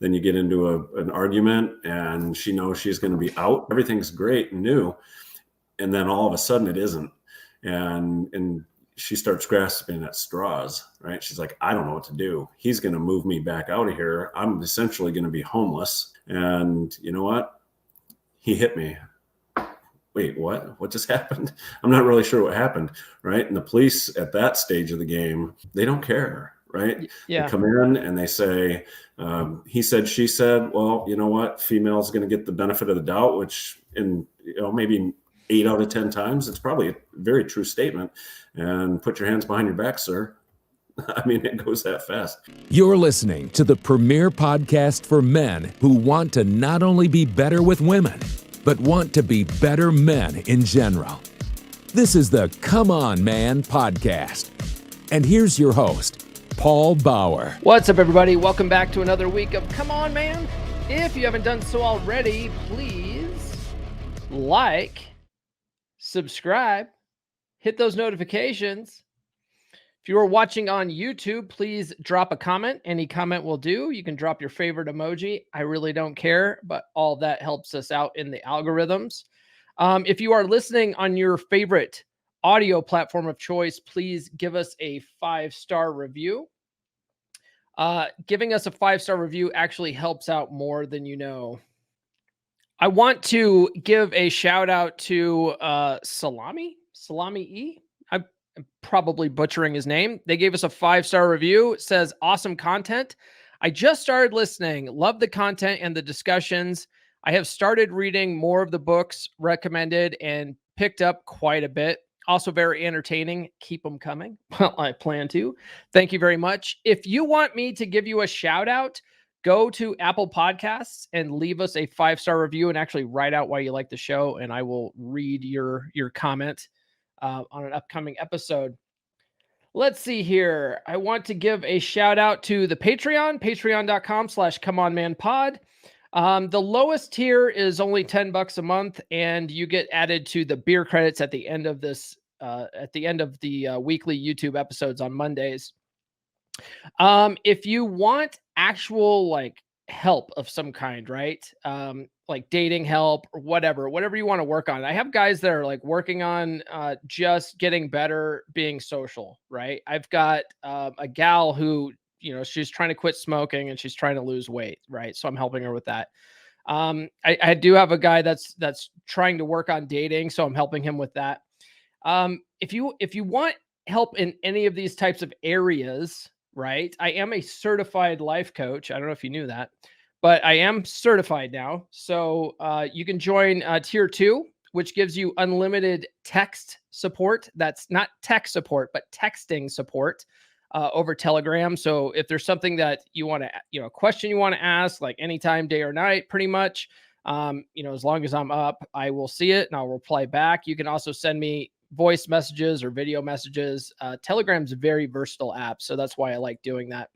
Then you get into an argument and she knows she's going to be out. Everything's great and new. And then all of a sudden it isn't. And she starts grasping at straws, right? She's like, I don't know what to do. He's going to move me back out of here. I'm essentially going to be homeless. And you know what? He hit me. Wait, what? What just happened? I'm not really sure what happened, right? And the police at that stage of the game, they don't care, right? Yeah. They come in and they say, he said, she said. Well, you know what? Female's going to get the benefit of the doubt, which in maybe 8 out of 10 times, it's probably a very true statement. And put your hands behind your back, sir. I mean, it goes that fast. You're listening to the premier podcast for men who want to not only be better with women, but want to be better men in general. This is the Come On Man podcast. And here's your host, Paul Bauer. What's up, everybody? Welcome back to another week of Come On Man. If you haven't done so already, please like, subscribe, hit those notifications. If you are watching on YouTube, please drop a comment. Any comment will do. You can drop your favorite emoji. I really don't care, but all that helps us out in the algorithms. If you are listening on your favorite audio platform of choice, please give us a 5-star review. Giving us a 5-star review actually helps out more than you know. I want to give a shout out to Salami E. I'm probably butchering his name. They gave us a 5-star review. It says, awesome content. I just started listening. Love the content and the discussions. I have started reading more of the books recommended and picked up quite a bit. Also very entertaining. Keep them coming. Well, I plan to. Thank you very much. If you want me to give you a shout out, go to Apple Podcasts and leave us a 5-star review and actually write out why you like the show, and I will read your comment on an upcoming episode. Let's see here. I want to give a shout out to the patreon.com/comeonmanpod. The lowest tier is only $10 a month, and you get added to the beer credits at the end of this, at the end of the weekly YouTube episodes on Mondays. If you want actual help of some kind, right? Like dating help or whatever you want to work on. I have guys that are working on just getting better being social, right? I've got a gal who, she's trying to quit smoking and she's trying to lose weight, right? So I'm helping her with that. I do have a guy that's trying to work on dating, so I'm helping him with that. If you want help in any of these types of areas, right? I am a certified life coach. I don't know if you knew that, but I am certified now. So you can join tier 2, which gives you unlimited text support. That's not tech support, but texting support over Telegram. So if there's something that you want to, a question you want to ask, like anytime, day or night, pretty much, as long as I'm up, I will see it and I'll reply back. You can also send me voice messages or video messages. Telegram's a very versatile app, so that's why I like doing that.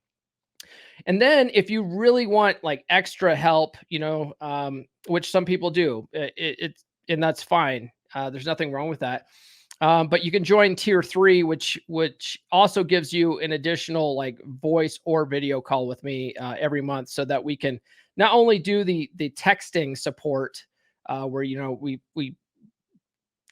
And then if you really want extra help, which some people do, and that's fine. There's nothing wrong with that. But you can join tier 3, which also gives you an additional voice or video call with me every month, so that we can not only do the texting support where we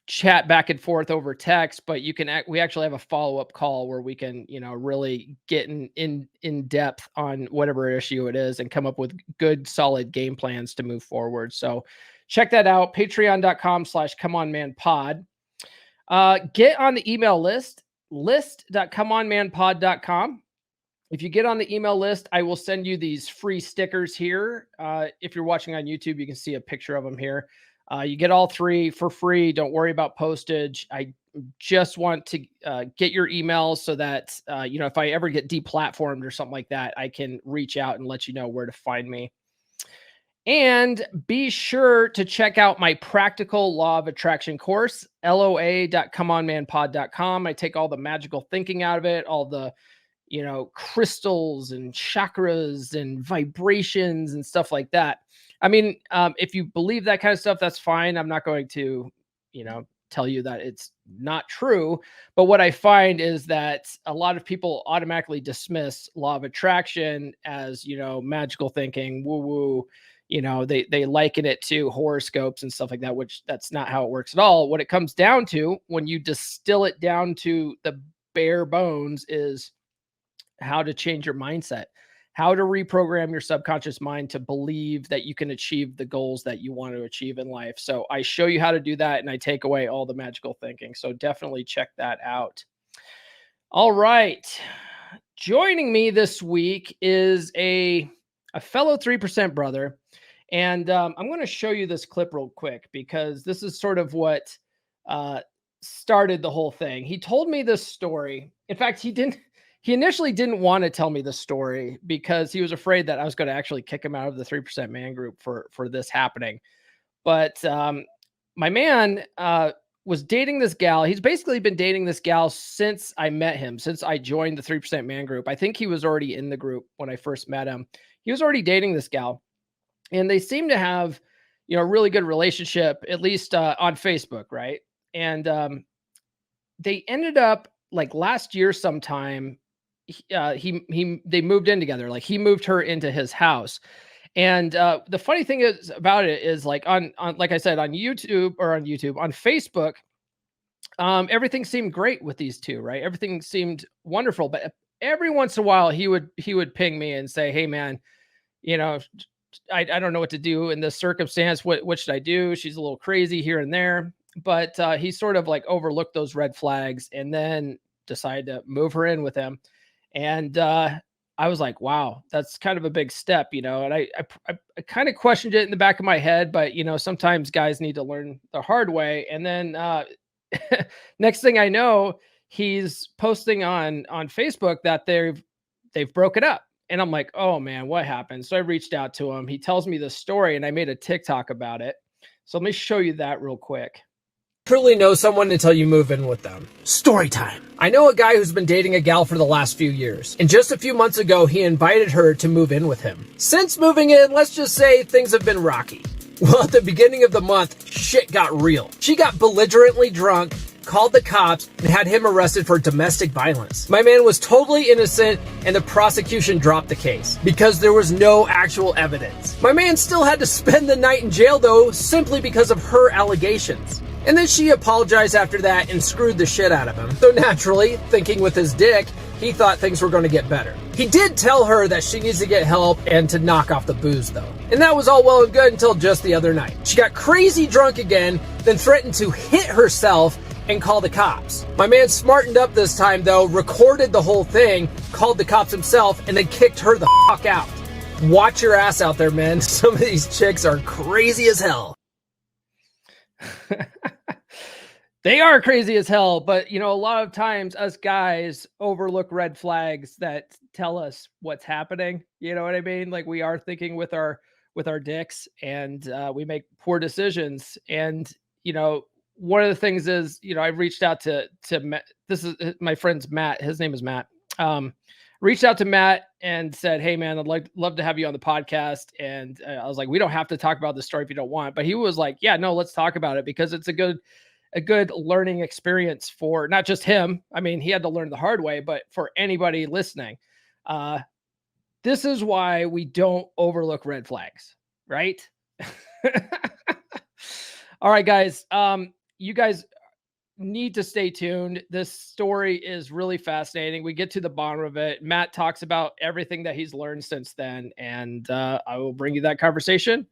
chat back and forth over text, but we actually have a follow-up call where we can, really get in depth on whatever issue it is and come up with good, solid game plans to move forward. So check that out. Patreon.com/comeonmanpod. Get on the email list.comeonmanpod.com. If you get on the email list, I will send you these free stickers here. If you're watching on YouTube, you can see a picture of them here. You get all 3 for free. Don't worry about postage. I just want to get your emails so that, if I ever get deplatformed or something like that, I can reach out and let you know where to find me. And be sure to check out my practical law of attraction course, loa.comeonmanpod.com. I take all the magical thinking out of it, all the, crystals and chakras and vibrations and stuff like that. I mean, if you believe that kind of stuff, that's fine. I'm not going to, tell you that it's not true. But what I find is that a lot of people automatically dismiss law of attraction as, magical thinking, woo woo. They liken it to horoscopes and stuff like that, which that's not how it works at all. What it comes down to, when you distill it down to the bare bones, is how to change your mindset, how to reprogram your subconscious mind to believe that you can achieve the goals that you want to achieve in life. So I show you how to do that, and I take away all the magical thinking. So definitely check that out. All right. Joining me this week is a fellow 3% brother. And I'm going to show you this clip real quick, because this is sort of what started the whole thing. He told me this story. In fact, he initially didn't want to tell me the story because he was afraid that I was going to actually kick him out of the 3% man group for this happening. But my man was dating this gal. He's basically been dating this gal since I met him, since I joined the 3% man group. I think he was already in the group when I first met him. He was already dating this gal, and they seem to have, a really good relationship, at least on Facebook, right? And they ended up, like, last year sometime, they moved in together. Like, he moved her into his house. And the funny thing is about it is, like, on like I said, on Facebook, everything seemed great with these two, right? Everything seemed wonderful. But every once in a while he would ping me and say, hey man, I don't know what to do in this circumstance. What should I do? She's a little crazy here and there. But he sort of, like, overlooked those red flags and then decided to move her in with him. And I was like, wow, that's kind of a big step, and I kind of questioned it in the back of my head, but, sometimes guys need to learn the hard way. And then next thing I know, he's posting on Facebook that they've broken up. And I'm like, oh man, what happened? So I reached out to him. He tells me the story, and I made a TikTok about it. So let me show you that real quick. Truly know someone until you move in with them. Story time. I know a guy who's been dating a gal for the last few years, and just a few months ago, he invited her to move in with him. Since moving in, let's just say things have been rocky. Well, at the beginning of the month, shit got real. She got belligerently drunk, called the cops, and had him arrested for domestic violence. My man was totally innocent, and the prosecution dropped the case because there was no actual evidence. My man still had to spend the night in jail, though, simply because of her allegations. And then she apologized after that and screwed the shit out of him. So naturally, thinking with his dick, he thought things were going to get better. He did tell her that she needs to get help and to knock off the booze, though. And that was all well and good until just the other night. She got crazy drunk again, then threatened to hit herself and call the cops. My man smartened up this time, though, recorded the whole thing, called the cops himself, and then kicked her the fuck out. Watch your ass out there, man. Some of these chicks are crazy as hell. They are crazy as hell, but a lot of times us guys overlook red flags that tell us what's happening. You know what I mean? Like, we are thinking with our dicks, and we make poor decisions. And one of the things is, I've reached out to Matt. This is my friend's Matt. His name is Matt. Reached out to Matt and said, hey man, I'd love to have you on the podcast. And I was like, we don't have to talk about the story if you don't want. But he was like, yeah, no, let's talk about it, because it's a good learning experience for not just him. I mean, he had to learn the hard way, but for anybody listening, this is why we don't overlook red flags, right? All right, guys. You guys need to stay tuned. This story is really fascinating. We get to the bottom of it. Matt talks about everything that he's learned since then, and I will bring you that conversation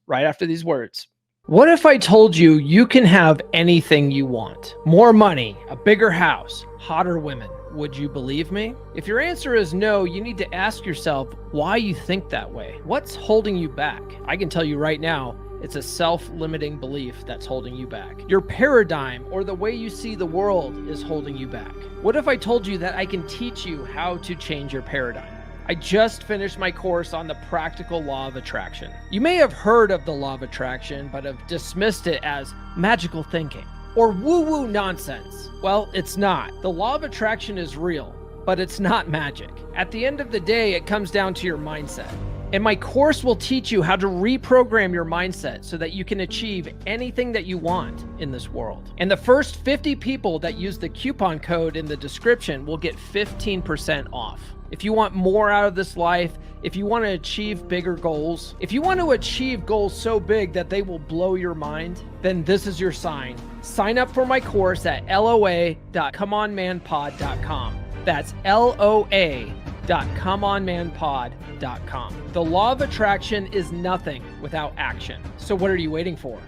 right after these words. What if I told you you can have anything you want? More money, a bigger house, hotter women. Would you believe me? If your answer is no, you need to ask yourself why you think that way. What's holding you back? I can tell you right now, it's a self-limiting belief that's holding you back. Your paradigm or the way you see the world is holding you back. What if I told you that I can teach you how to change your paradigm? I just finished my course on the practical law of attraction. You may have heard of the law of attraction, but have dismissed it as magical thinking or woo-woo nonsense. Well, it's not. The law of attraction is real, but it's not magic. At the end of the day, it comes down to your mindset. And my course will teach you how to reprogram your mindset so that you can achieve anything that you want in this world. And the first 50 people that use the coupon code in the description will get 15% off. If you want more out of this life, if you want to achieve bigger goals, if you want to achieve goals so big that they will blow your mind, then this is your sign. Sign up for my course at loa.comeonmanpod.com. That's loa.comeonmanpod.com. The law of attraction is nothing without action. So what are you waiting for?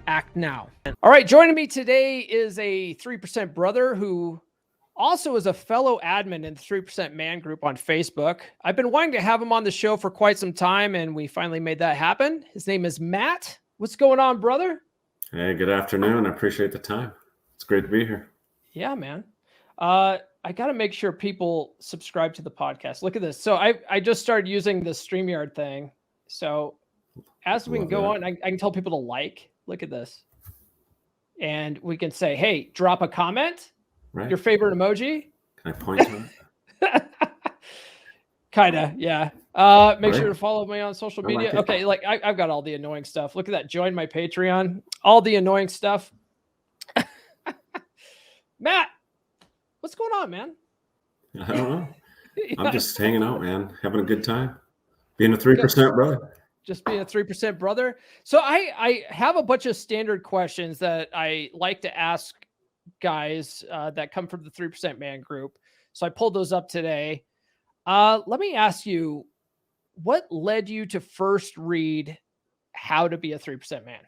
Act now. All right, joining me today is a 3% brother who also is a fellow admin in the 3% Man group on Facebook. I've been wanting to have him on the show for quite some time, and we finally made that happen. His name is Matt. What's going on, brother? Hey, good afternoon. I appreciate the time. It's great to be here. Yeah, man. I got to make sure people subscribe to the podcast. Look at this. So I just started using the StreamYard thing. So as we can go on, I can tell people to like. Look at this. And we can say, hey, drop a comment. Right. Your favorite emoji? Can I point to it? Kinda, yeah. Make sure to follow me on social media. Okay, like I've got all the annoying stuff. Look at that. Join my Patreon. All the annoying stuff. Matt, what's going on, man? I don't know. I'm just hanging out, man. Having a good time. Being a 3% brother. Just being a 3% brother. So I have a bunch of standard questions that I like to ask guys that come from the 3% Man group. So I pulled those up today. Let me ask you, what led you to first read How to Be a 3% Man?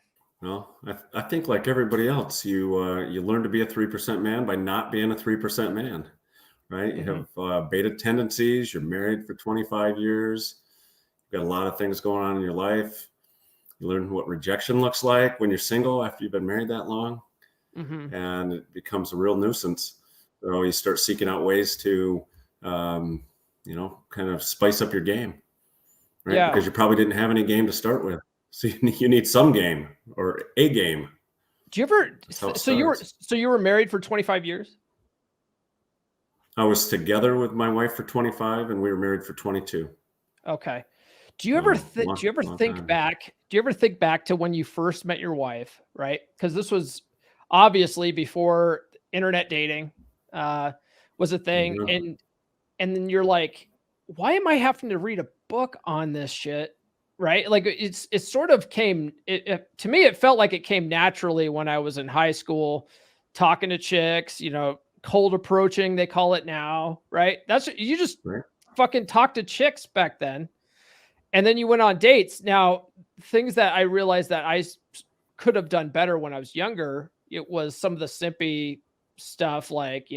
Well, I think like everybody else, you learn to be a 3% man by not being a 3% man, right? You have beta tendencies. You're married for 25 years. You've got a lot of things going on in your life. You learn what rejection looks like when you're single after you've been married that long. And it becomes a real nuisance. So you start seeking out ways to, kind of spice up your game, right? Yeah. Because you probably didn't have any game to start with. So you need some game or a game. Do you ever, so you were married for 25 years? I was together with my wife for 25 and we were married for 22. Okay. Do you ever think back to when you first met your wife, right? Because this was obviously before internet dating was a thing. And then you're like, why am I having to read a book on this shit? Right? Like it sort of came, to me, it felt like it came naturally when I was in high school, talking to chicks, cold approaching, they call it now, right? You just fucking talk to chicks back then. And then you went on dates. Now, things that I realized that I could have done better when I was younger, it was some of the simpy stuff, like,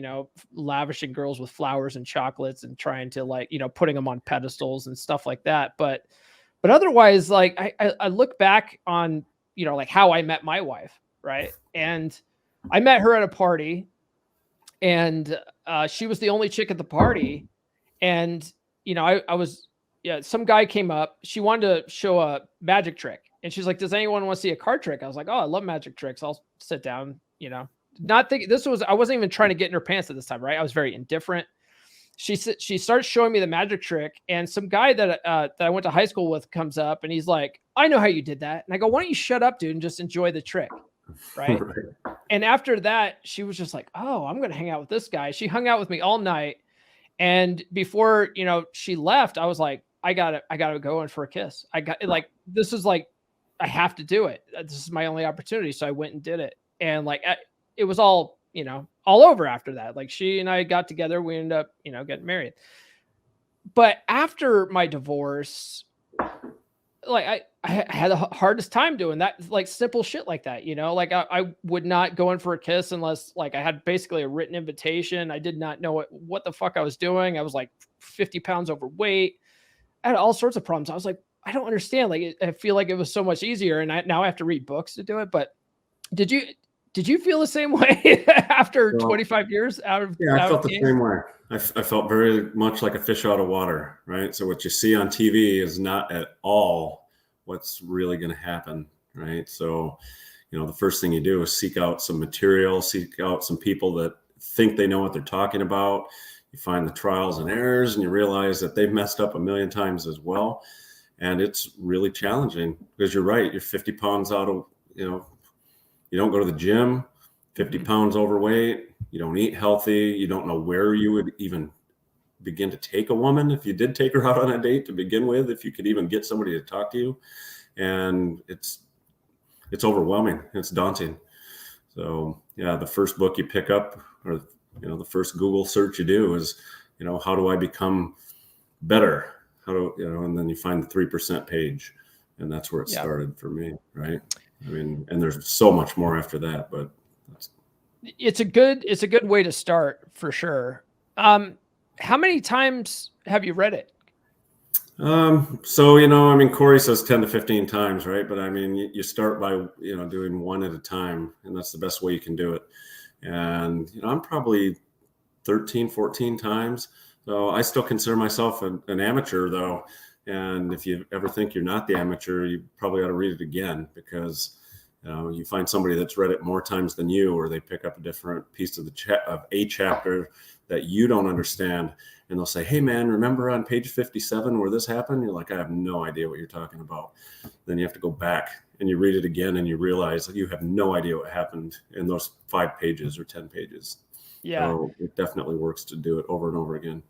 lavishing girls with flowers and chocolates and trying to putting them on pedestals and stuff like that. But otherwise, like I look back on, like how I met my wife. Right. And I met her at a party and she was the only chick at the party. And, some guy came up, she wanted to show a magic trick. And she's like, does anyone want to see a card trick? I was like, oh, I love magic tricks. I'll sit down, not thinking I wasn't even trying to get in her pants at this time. Right. I was very indifferent. She starts showing me the magic trick, and some guy that I went to high school with comes up and he's like, I know how you did that. And I go, why don't you shut up, dude, and just enjoy the trick. Right. And after that, she was just like, oh, I'm going to hang out with this guy. She hung out with me all night. And before, she left, I was like, I gotta go in for a kiss. This is like, I have to do it. This is my only opportunity. So I went and did it. And it was all, all over after that. Like she and I got together, we ended up, getting married. But after my divorce, like I had the hardest time doing that, like simple shit like that, like I would not go in for a kiss unless like I had basically a written invitation. I did not know what the fuck I was doing. I was like 50 pounds overweight. I had all sorts of problems. I was like, I don't understand. Like, I feel like it was so much easier. And now I have to read books to do it. But did you feel the same way after 25 years out of? Yeah, I felt the same way. I felt very much like a fish out of water, right? So what you see on TV is not at all what's really going to happen, right? So, the first thing you do is seek out some material, seek out some people that think they know what they're talking about. You find the trials and errors and you realize that they've messed up a million times as well. And it's really challenging because you're right. You're 50 pounds out of, you don't go to the gym, 50 pounds overweight. You don't eat healthy. You don't know where you would even begin to take a woman if you did take her out on a date to begin with, if you could even get somebody to talk to you. And it's overwhelming. It's daunting. So yeah, the first book you pick up, or the first Google search you do is, how do I become better? And then you find the 3% page, and that's where it started for me, right? I mean, and there's so much more after that, but it's a good way to start for sure. How many times have you read it? So, I mean, Corey says 10 to 15 times, right? But I mean, you start by, doing one at a time, and that's the best way you can do it. And, I'm probably 13, 14 times. So I still consider myself an amateur though. And if you ever think you're not the amateur, you probably ought to read it again, because you find somebody that's read it more times than you, or they pick up a different piece of a chapter that you don't understand. And they'll say, hey man, remember on page 57 where this happened? You're like, I have no idea what you're talking about. Then you have to go back and you read it again, and you realize that you have no idea what happened in those 5 pages or 10 pages. Yeah. So it definitely works to do it over and over again.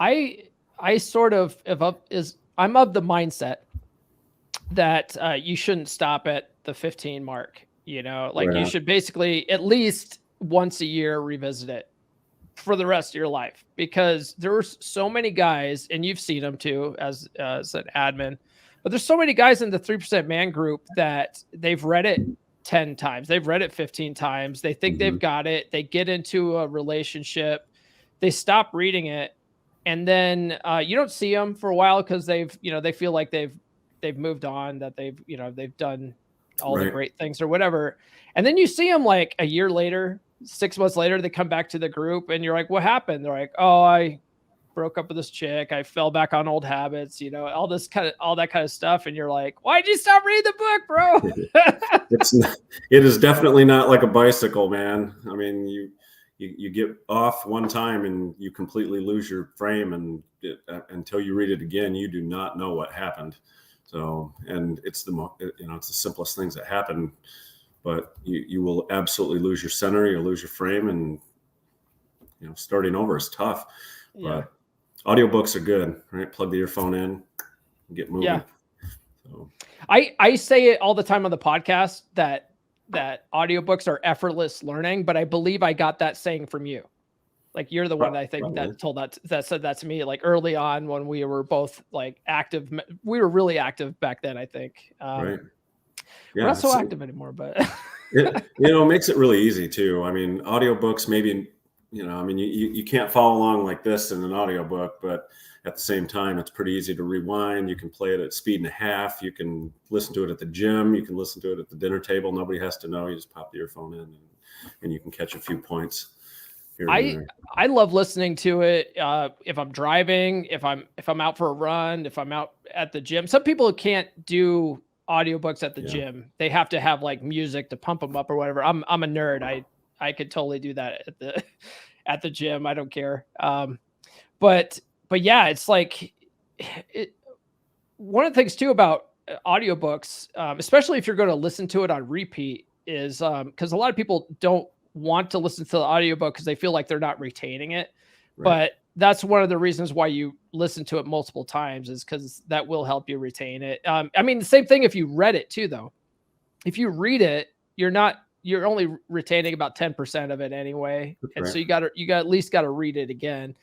I sort of I'm of the mindset that you shouldn't stop at the 15 mark. You should basically at least once a year revisit it for the rest of your life, because there's so many guys, and you've seen them too as an admin, but there's so many guys in the 3% man group that they've read it 10 times. They've read it 15 times. They think they've got it. They get into a relationship. They stop reading it. And then you don't see them for a while because they feel like they've moved on, that they've done all the great things or whatever. And then you see them like a year later, 6 months later, they come back to the group, and you're like, what happened? They're like, oh, I broke up with this chick. I fell back on old habits, all that kind of stuff. And you're like, why'd you stop reading the book, bro? It is definitely not like a bicycle, man. I mean, you get off one time and you completely lose your frame, and until you read it again, you do not know what happened. So, and it's it's the simplest things that happen, but you will absolutely lose your center, you'll lose your frame, and starting over is tough. Yeah. But audiobooks are good, right? Plug the earphone in and get moving. Yeah. So. I say it all the time on the podcast that audiobooks are effortless learning, but I believe I got that saying from you. Like, you're the one that I think that said that to me, like early on when we were both like active. We were really active back then, I think. Right. Yeah, we're not so active anymore, but it makes it really easy too. I mean, audiobooks, maybe, you can't follow along like this in an audiobook, but at the same time, it's pretty easy to rewind. You can play it at 1.5 speed. You can listen to it at the gym. You can listen to it at the dinner table. Nobody has to know. You just pop the earphone in, and you can catch a few points. I love listening to it if I'm driving, if I'm out for a run, if I'm out at the gym. Some people can't do audiobooks at the gym. They have to have like music to pump them up or whatever. I'm a nerd. I could totally do that at the gym. I don't care. But yeah, it's like one of the things too about audiobooks, especially if you're going to listen to it on repeat, is because a lot of people don't want to listen to the audiobook because they feel like they're not retaining it. Right. But that's one of the reasons why you listen to it multiple times, is because that will help you retain it. I mean, the same thing if you read it too, though. If you read it, you're only retaining about 10% of it anyway. That's and right. So you at least got to read it again.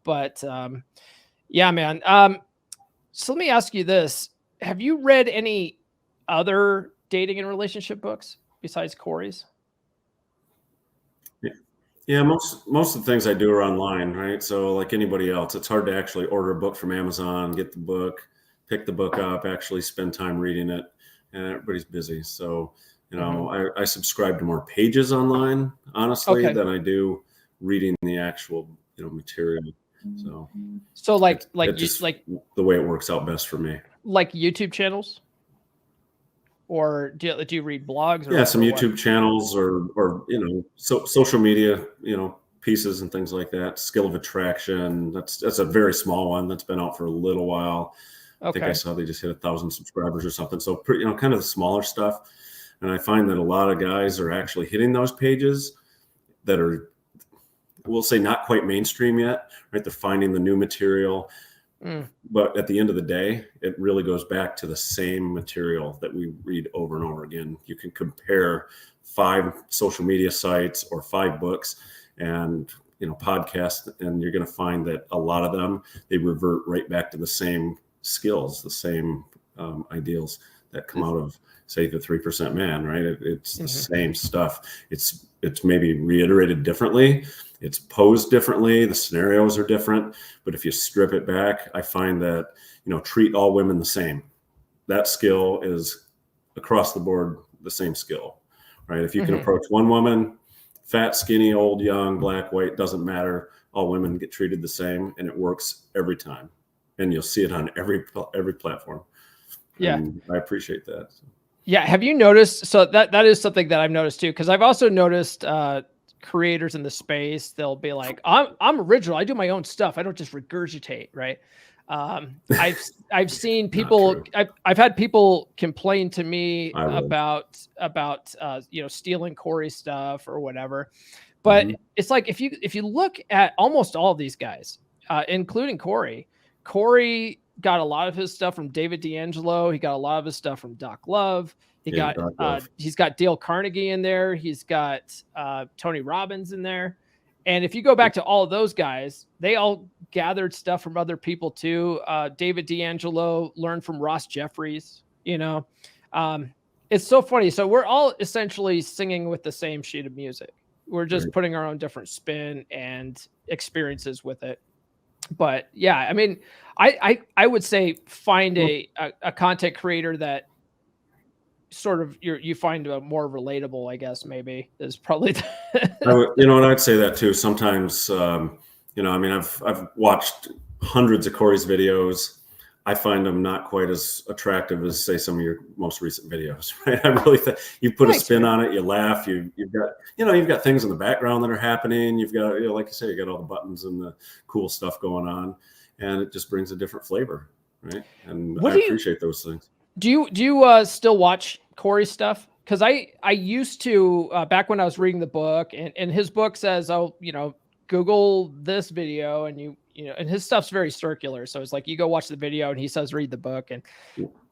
But yeah, man. So let me ask you this. Have you read any other dating and relationship books besides Corey's? Yeah, most of the things I do are online, right? So like anybody else, it's hard to actually order a book from Amazon, get the book, pick the book up, actually spend time reading it, and everybody's busy. So, I subscribe to more pages online, honestly, than I do reading the actual, material. So like the way it works out best for me. Like YouTube channels? Or do you read blogs? Or, some YouTube channels or social media, pieces and things like that. Skill of Attraction. That's a very small one that's been out for a little while. I think I Okay. saw they just hit 1,000 subscribers or something. So pretty, kind of the smaller stuff. And I find that a lot of guys are actually hitting those pages that are, we'll say, not quite mainstream yet, right? They're finding the new material. But at the end of the day, it really goes back to the same material that we read over and over again. You can compare 5 social media sites or 5 books and podcasts, and you're going to find that a lot of them, they revert right back to the same skills, the same ideals that come out of, say, the 3% man, right? It's the same stuff. It's maybe reiterated differently. It's posed differently. The scenarios are different. But if you strip it back, I find that, treat all women the same. That skill is across the board the same skill, right? If you can approach one woman, fat, skinny, old, young, black, white, doesn't matter. All women get treated the same, and it works every time. And you'll see it on every platform. Yeah. And I appreciate that. Yeah. Have you noticed? So that is something that I've noticed too, because I've also noticed creators in the space, they'll be like, I'm original. I do my own stuff. I don't just regurgitate. Right. I've seen people, I've had people complain to me about stealing Corey stuff or whatever. But it's like, if you look at almost all of these guys, including Corey got a lot of his stuff from David D'Angelo. He got a lot of his stuff from Doc Love. He's got Dale Carnegie in there. He's got Tony Robbins in there. And if you go back to all of those guys, they all gathered stuff from other people too. David D'Angelo learned from Ross Jeffries, it's so funny. So we're all essentially singing with the same sheet of music. We're just putting our own different spin and experiences with it. But yeah, I mean, I would say find a content creator that sort of you find more relatable, I guess, maybe is probably. I'd say that too. Sometimes, I've watched hundreds of Corey's videos. I find them not quite as attractive as, say, some of your most recent videos, right? I really think you put a spin on it, you laugh, you've got things in the background that are happening. You've got, like you say, you got all the buttons and the cool stuff going on, and it just brings a different flavor, right? And I appreciate those things. Do you still watch Corey's stuff? Because I used to back when I was reading the book, and his book says, Google this video, and and his stuff's very circular. So it's like you go watch the video and he says, read the book.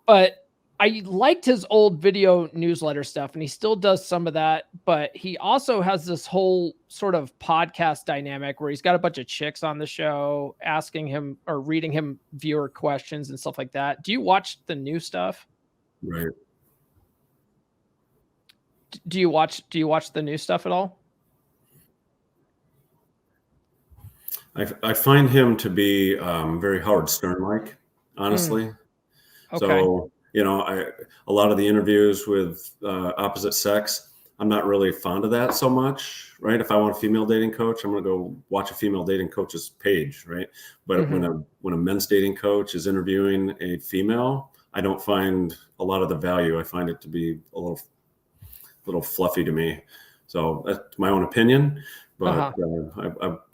But I liked his old video newsletter stuff, and he still does some of that. But he also has this whole sort of podcast dynamic where he's got a bunch of chicks on the show asking him or reading him viewer questions and stuff like that. Do you watch the new stuff? Right. Do you watch the new stuff at all? I find him to be very Howard Stern-like, honestly. Okay. So, a lot of the interviews with opposite sex, I'm not really fond of that so much, right? If I want a female dating coach, I'm going to go watch a female dating coach's page, right? But when a men's dating coach is interviewing a female, I don't find a lot of the value. I find it to be a little fluffy to me. So that's my own opinion. But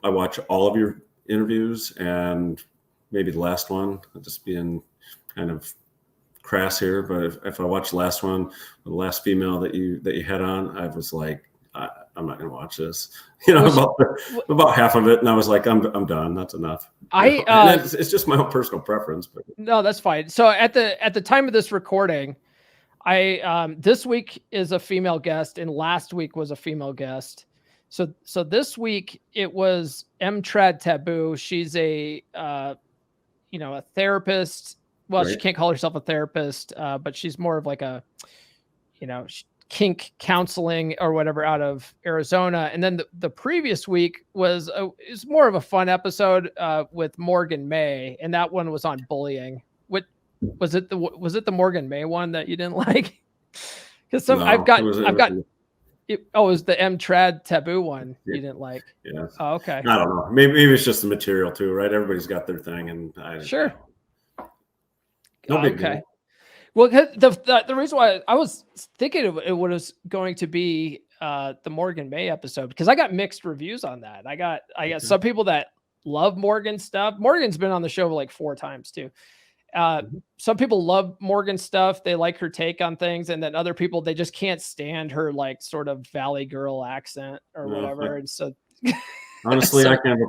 I watch all of your interviews, and maybe the last one, just being kind of crass here, but if I watch the last one, the last female that you had on, I was like, I'm not going to watch this. About half of it, and I was like, I'm done. That's enough. It's just my own personal preference. But no, that's fine. So at the time of this recording, this week is a female guest, and last week was a female guest. So this week it was Trad Taboo. She's a therapist. Well, She can't call herself a therapist, but she's more of like a, kink counseling or whatever out of Arizona. And then the previous week was more of a fun episode with Morgan May, and that one was on bullying. What was it? Was it the Morgan May one that you didn't like? Because it was the Trad Taboo one you didn't like. Yeah. Oh, okay. I don't know. Maybe it's just the material too, right? Everybody's got their thing, and sure. No big deal. Well, the reason why I was thinking it was going to be the Morgan May episode, because I got mixed reviews on that. I got some people that love Morgan stuff. Morgan's been on the show like 4 times too. Some people love Morgan's stuff. They like her take on things. And then other people, they just can't stand her like sort of Valley Girl accent or whatever. And so honestly, so, I kind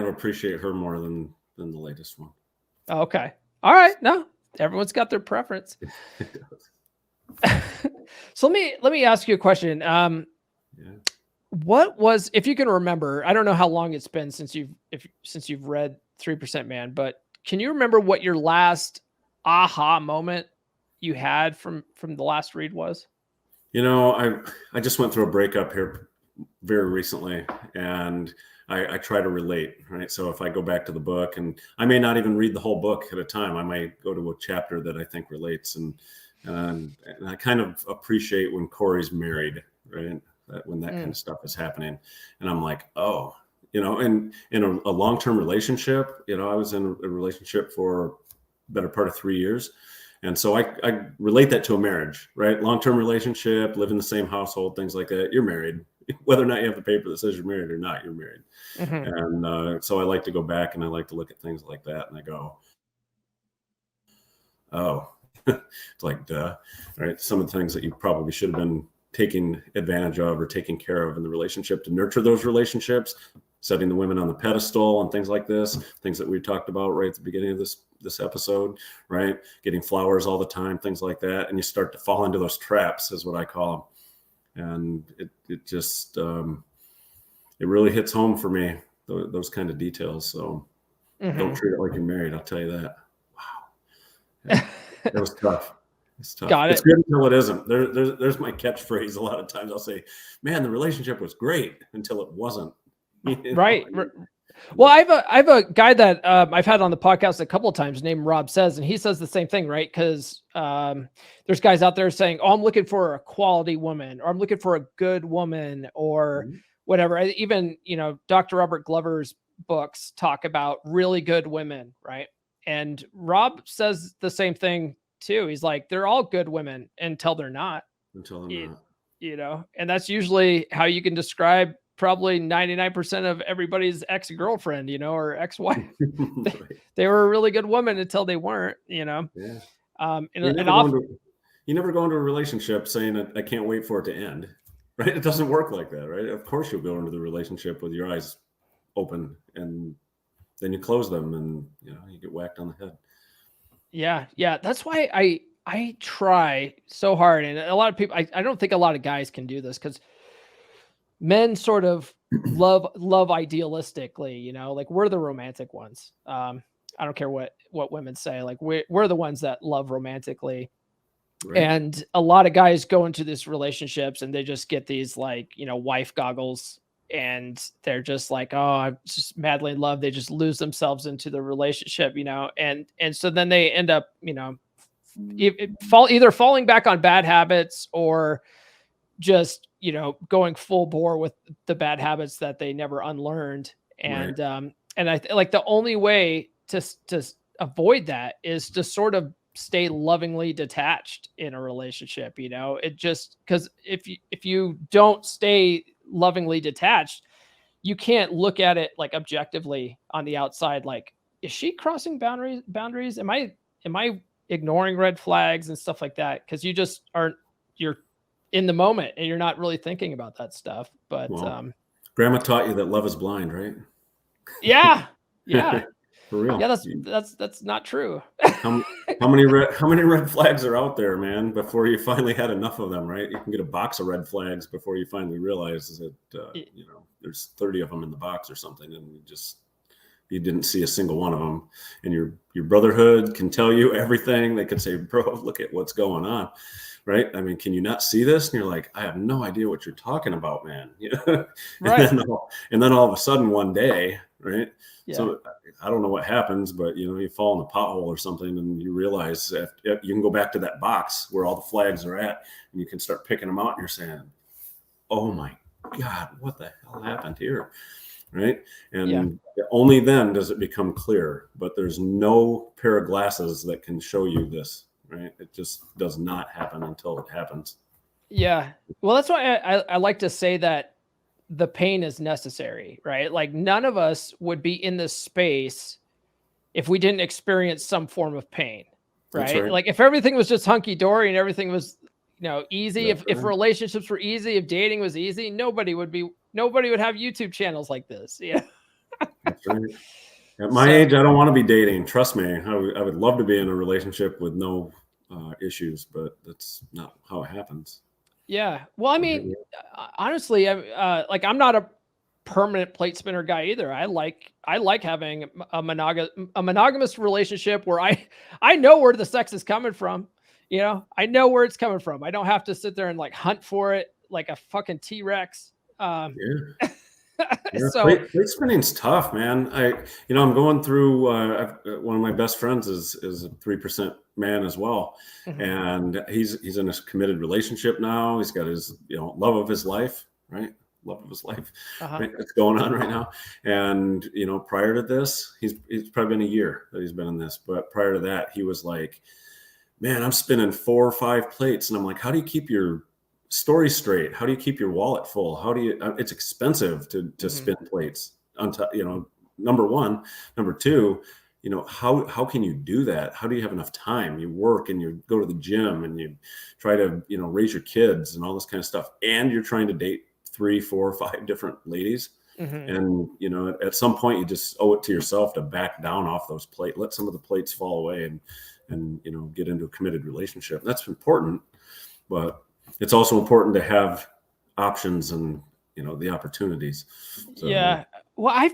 of appreciate her more than the latest one. Okay. All right. No, everyone's got their preference. So let me ask you a question. What was, if you can remember, I don't know how long it's been since you've read 3% Man, but can you remember what your last aha moment you had from the last read was? I just went through a breakup here very recently, and I try to relate, right? So if I go back to the book, and I may not even read the whole book at a time, I might go to a chapter that I think relates, and I kind of appreciate when Corey's married, right? When that kind of stuff is happening, and I'm like, oh, and in a long-term relationship, I was in a relationship for better part of 3 years. And so I relate that to a marriage, right? Long-term relationship, live in the same household, things like that. You're married. Whether or not you have the paper that says you're married or not, you're married. And so I like to go back and I like to look at things like that. And I go, oh, it's like, duh, right? Some of the things that you probably should have been taking advantage of or taking care of in the relationship to nurture those relationships, setting the women on the pedestal and things like this, things that we talked about right at the beginning of this episode, right? Getting flowers all the time, things like that. And you start to fall into those traps is what I call them. And it just, it really hits home for me, those kind of details. So don't treat it like you're married. I'll tell you that. Wow. Yeah, it was tough. It's tough. Got it. It's good until it isn't. There's my catchphrase. A lot of times I'll say, man, the relationship was great until it wasn't. Right. Well, I have a guy that I've had on the podcast a couple of times named Rob Says, and he says the same thing, right? Because there's guys out there saying, oh, I'm looking for a quality woman, or I'm looking for a good woman, or whatever. Even, Dr. Robert Glover's books talk about really good women, right? And Rob says the same thing too. He's like, they're all good women until they're not. And that's usually how you can describe probably 99% of everybody's ex-girlfriend, or ex-wife. They were a really good woman until they weren't, Yeah. You never go into a relationship saying, I can't wait for it to end, right? It doesn't work like that, right? Of course you'll go into the relationship with your eyes open, and then you close them and, you get whacked on the head. Yeah. Yeah. That's why I try so hard. And a lot of people, I don't think a lot of guys can do this, because men sort of love idealistically, like we're the romantic ones. I don't care what women say, like we're the ones that love romantically. Right. And a lot of guys go into these relationships and they just get these like, wife goggles, and they're just like, oh, I'm just madly in love. They just lose themselves into the relationship, and so then they end up, either falling back on bad habits, or just, going full bore with the bad habits that they never unlearned. And, right. And I like the only way to avoid that is to sort of stay lovingly detached in a relationship. It just, because if you don't stay lovingly detached, you can't look at it like objectively on the outside. Like, is she crossing boundaries? Am I ignoring red flags and stuff like that? Because you just aren't, you're in the moment and you're not really thinking about that stuff. But grandma taught you that love is blind, right? Yeah. For real. Yeah, that's not true. How many red flags are out there, man, before you finally had enough of them, right? You can get a box of red flags before you finally realize that there's 30 of them in the box or something, and you didn't see a single one of them. And your brotherhood can tell you everything. They could say, bro, look at what's going on, right? I mean, can you not see this? And you're like, I have no idea what you're talking about, man. Right. And then all of a sudden one day, right? Yeah. So I don't know what happens, but you fall in a pothole or something, and you realize that you can go back to that box where all the flags are at, and you can start picking them out, and you're saying, oh my God, what the hell happened here? Right. And only then does it become clear, but there's no pair of glasses that can show you this, right? It just does not happen until it happens. Yeah. Well, that's why I like to say that the pain is necessary, right? Like none of us would be in this space if we didn't experience some form of pain, right? Right. Like if everything was just hunky dory and everything was, easy, That's if right. relationships were easy, if dating was easy, nobody would have YouTube channels like this. Yeah. That's right. At my So age, I don't want to be dating. Trust me. I would love to be in a relationship with no issues, but that's not how it happens. yeah. Well, I So mean, honestly, I'm not a permanent plate spinner guy either. I like having a monogamous relationship where I know where the sex is coming from. I know where it's coming from. I don't have to sit there and like hunt for it like a fucking T-Rex. yeah. Yeah, So plate spinning's tough, man. I'm going through. One of my best friends is a 3% man as well, mhm, and he's in a committed relationship now. He's got his love of his life, right? Love of his life, uh-huh. right? That's going on right now. And prior to this, it's probably been a year that he's been in this, but prior to that, he was like, "Man, I'm spinning 4 or 5 plates," and I'm like, "How do you keep your story straight? How do you keep your wallet full? How do you it's expensive to Mhm. spin plates on top, number one. Number two, how can you do that? How do you have enough time? You work and you go to the gym and you try to raise your kids and all this kind of stuff, and you're trying to date 3, 4, 5 different ladies. Mhm. And at some point you just owe it to yourself to back down off those plates, let some of the plates fall away, and get into a committed relationship. That's important, but it's also important to have options and the opportunities. So Yeah. Well, I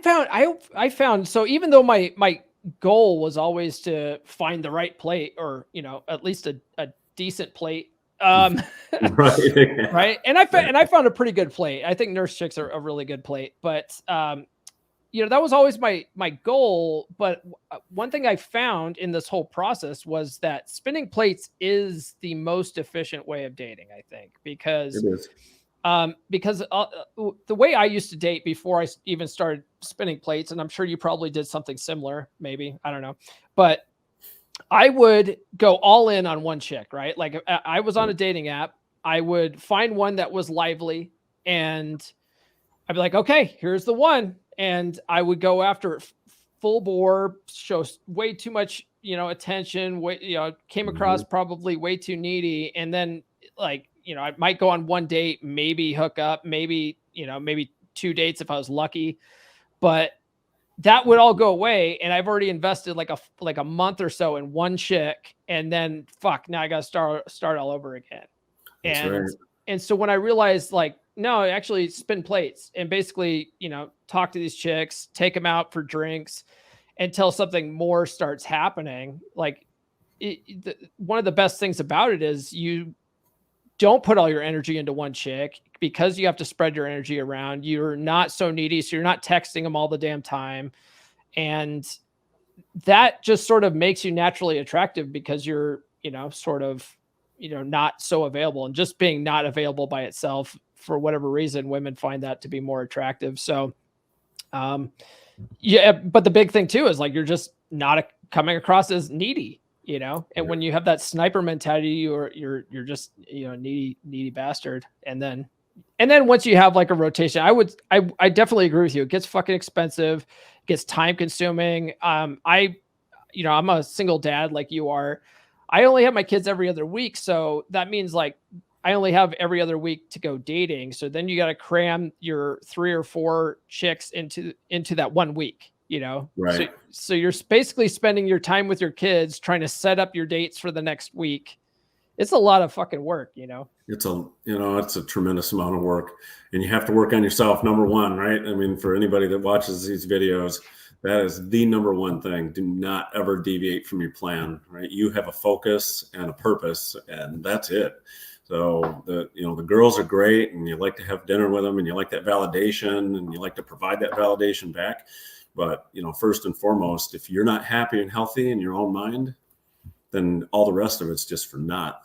found so even though my goal was always to find the right plate or, at least a decent plate. right. Right. And I found a pretty good plate. I think Nurse Chicks are a really good plate, but that was always my goal. But one thing I found in this whole process was that spinning plates is the most efficient way of dating, I think, It is. because the way I used to date before I even started spinning plates, and I'm sure you probably did something similar, maybe, I don't know, but I would go all in on one chick, right? Like I was on a dating app, I would find one that was lively, and I'd be like, okay, here's the one, and I would go after it full bore, show way too much, attention, came across Mhm. probably way too needy, and then like, I might go on one date, maybe hook up, maybe, maybe 2 dates if I was lucky, but that would all go away, and I've already invested like a month or so in one chick, and then fuck, now I got to start all over again. That's And right. so when I realized like, no, actually spin plates and basically, talk to these chicks, take them out for drinks until something more starts happening. Like one of the best things about it is you don't put all your energy into one chick because you have to spread your energy around. You're not so needy. So you're not texting them all the damn time. And that just sort of makes you naturally attractive because you're, sort of, not so available, and just being not available by itself for whatever reason, women find that to be more attractive. So, yeah, but the big thing too is like, you're just not coming across as needy, and when you have that sniper mentality, you're just, needy bastard. And then once you have like a rotation, I definitely agree with you. It gets fucking expensive, gets time consuming. I'm a single dad like you are. I only have my kids every other week. So that means like I only have every other week to go dating. So then you got to cram your 3 or 4 chicks into that 1 week, So Right. you're basically spending your time with your kids trying to set up your dates for the next week. It's a lot of fucking work. It's a tremendous amount of work, and you have to work on yourself. Number one, right? I mean, for anybody that watches these videos, that is the number one thing. Do not ever deviate from your plan, right? You have a focus and a purpose, and that's it. So the girls are great, and you like to have dinner with them, and you like that validation, and you like to provide that validation back. But first and foremost, if you're not happy and healthy in your own mind, then all the rest of it's just for naught.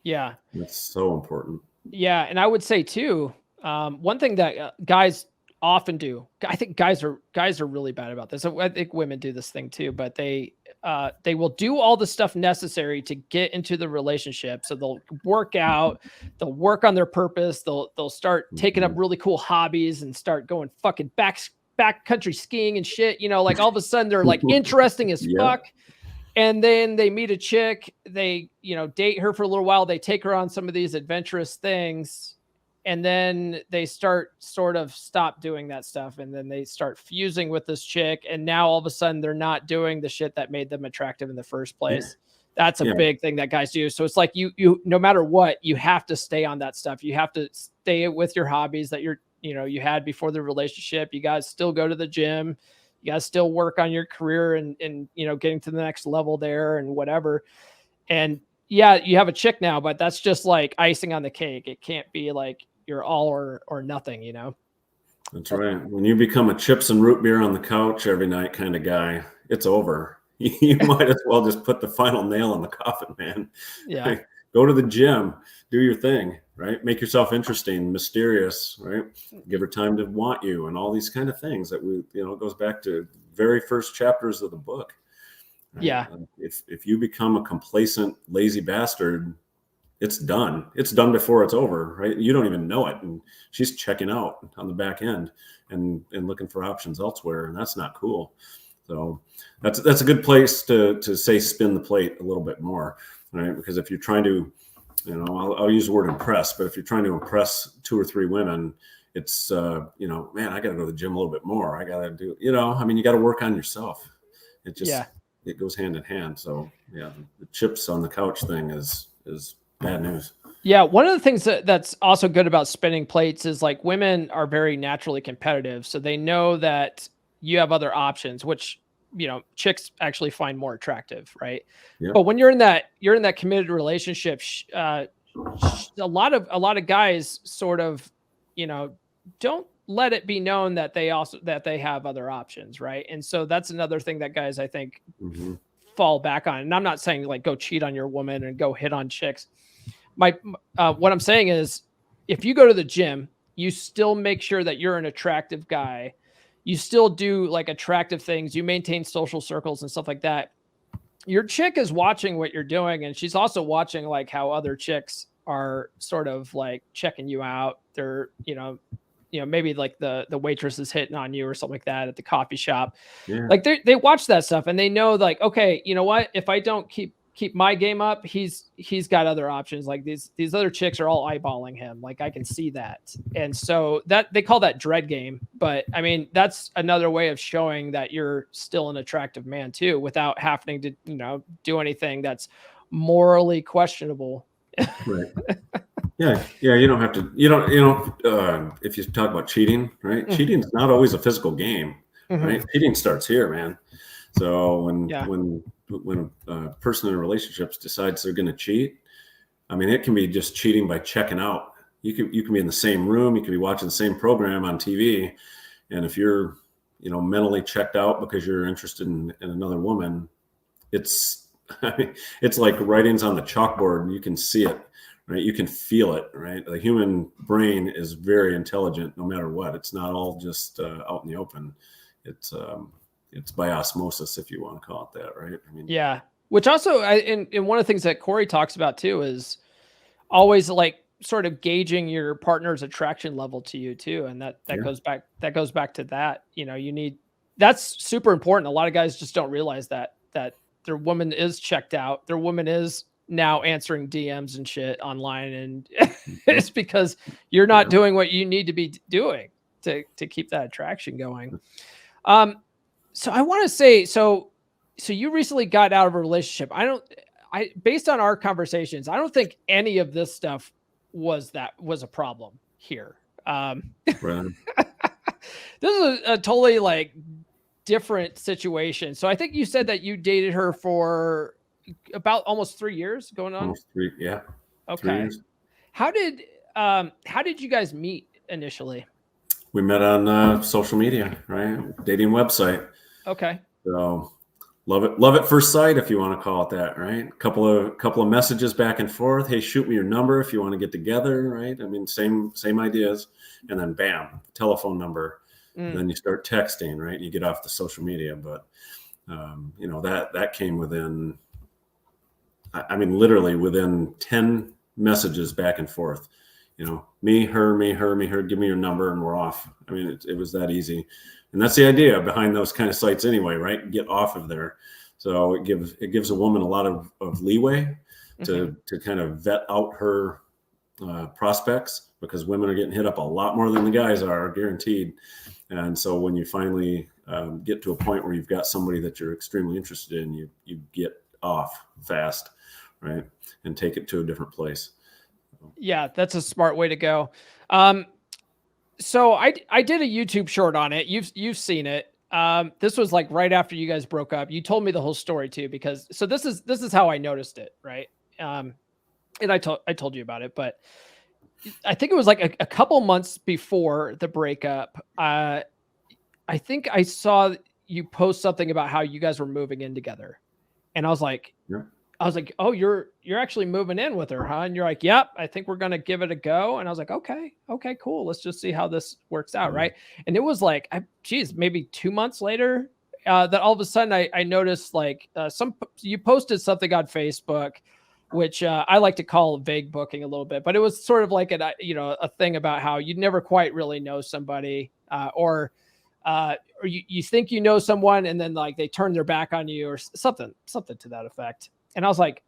Yeah. That's so important. Yeah, and I would say too, one thing that guys often do. I think guys are really bad about this. I think women do this thing too, but they will do all the stuff necessary to get into the relationship. So they'll work out, they'll work on their purpose, they'll start taking up Mhm. really cool hobbies and start going fucking backcountry skiing and shit, like all of a sudden they're like interesting as fuck. And then they meet a chick, they, date her for a little while. They take her on some of these adventurous things. And then they stop doing that stuff. And then they start fusing with this chick. And now all of a sudden they're not doing the shit that made them attractive in the first place. That's a big thing that guys do. So it's like you, no matter what, you have to stay on that stuff. You have to stay with your hobbies that you had before the relationship. You guys still go to the gym. You guys still work on your career and getting to the next level there and whatever. And yeah, you have a chick now, but that's just like icing on the cake. It can't be like you're all or nothing, That's right. When you become a chips and root beer on the couch every night kind of guy, it's over. You might as well just put the final nail in the coffin, man. Yeah. Like, go to the gym, do your thing, right? Make yourself interesting, mysterious, right? Give her time to want you and all these kind of things that it goes back to very first chapters of the book. Right? Yeah. If you become a complacent, lazy bastard, it's done. It's done before it's over, right? You don't even know it. And she's checking out on the back end and looking for options elsewhere. And that's not cool. So that's a good place to say spin the plate a little bit more, right? Because if you're trying to, I'll use the word impress, but if you're trying to impress 2 or 3 women, it's, man, I got to go to the gym a little bit more. I got to do, you got to work on yourself. It just, it goes hand in hand. So yeah, the chips on the couch thing is bad news. Yeah. One of the things that's also good about spinning plates is like women are very naturally competitive. So they know that you have other options, which, chicks actually find more attractive. Right. Yeah. But when you're in that committed relationship, a lot of guys sort of, don't let it be known that they have other options. Right. And so that's another thing that guys, I think, fall back on. And I'm not saying like go cheat on your woman and go hit on chicks. What I'm saying is if you go to the gym, you still make sure that you're an attractive guy. You still do like attractive things. You maintain social circles and stuff like that. Your chick is watching what you're doing. And she's also watching like how other chicks are sort of like checking you out. They're, maybe like the waitress is hitting on you or something like that at the coffee shop. Yeah. Like they watch that stuff and they know like, okay, you know what? If I don't keep my game up, he's got other options. Like these other chicks are all eyeballing him. Like I can see that. And so that they call that dread game. But I mean, that's another way of showing that you're still an attractive man too, without having to, do anything that's morally questionable. Right. Yeah. You don't have to, if you talk about cheating, right? Mm-hmm. Cheating is not always a physical game, right? Cheating starts here, man. So when a person in relationships decides they're going to cheat, I mean, it can be just cheating by checking out. You can be in the same room, you can be watching the same program on TV, and if you're, mentally checked out because you're interested in another woman, it's like writings on the chalkboard. You can see it, right? You can feel it, right? The human brain is very intelligent, no matter what. It's not all just out in the open. It's by osmosis, if you want to call it that, right? I mean, yeah. Which also, and one of the things that Corey talks about too is always like sort of gauging your partner's attraction level to you too, and that goes back to that. That's super important. A lot of guys just don't realize that their woman is checked out, their woman is now answering DMs and shit online, and it's because you're not doing what you need to be doing to keep that attraction going. So I want to say, so you recently got out of a relationship. Based on our conversations, I don't think any of this stuff was a problem here. Right. This is a totally like different situation. So I think you said that you dated her for about almost 3 years going on. Almost 3. Yeah. Okay. 3 years. How did you guys meet initially? We met on social media, right? Dating website. Okay. So love it first sight, if you want to call it that, right? Couple of messages back and forth. Hey, shoot me your number if you want to get together, right? I mean, same ideas, and then bam, telephone number. And then you start texting, right? You get off the social media, but that came within, I mean, literally within 10 messages back and forth. me, her, give me your number and we're off. I mean, it was that easy. And that's the idea behind those kind of sites anyway, right? Get off of there. So it gives a woman a lot of leeway to kind of vet out her prospects, because women are getting hit up a lot more than the guys are, guaranteed. And so when you finally get to a point where you've got somebody that you're extremely interested in, you get off fast, right? And take it to a different place. Yeah, that's a smart way to go. So I did a YouTube short on it. You've seen it. This was like right after you guys broke up. You told me the whole story too, because so this is how I noticed it, right? And I told you about it, but I think it was like a couple months before the breakup. I think I saw you post something about how you guys were moving in together, and I was like, Yeah. oh, you're actually moving in with her, huh? And you're like, yep, I think we're going to give it a go. And I was like, okay, cool. Let's just see how this works out. Right. And it was like, maybe 2 months later, that all of a sudden I noticed like you posted something on Facebook, which I like to call vague booking a little bit, but it was sort of like a thing about how you'd never quite really know somebody, or you think you know someone and then like they turn their back on you or something to that effect. And I was like,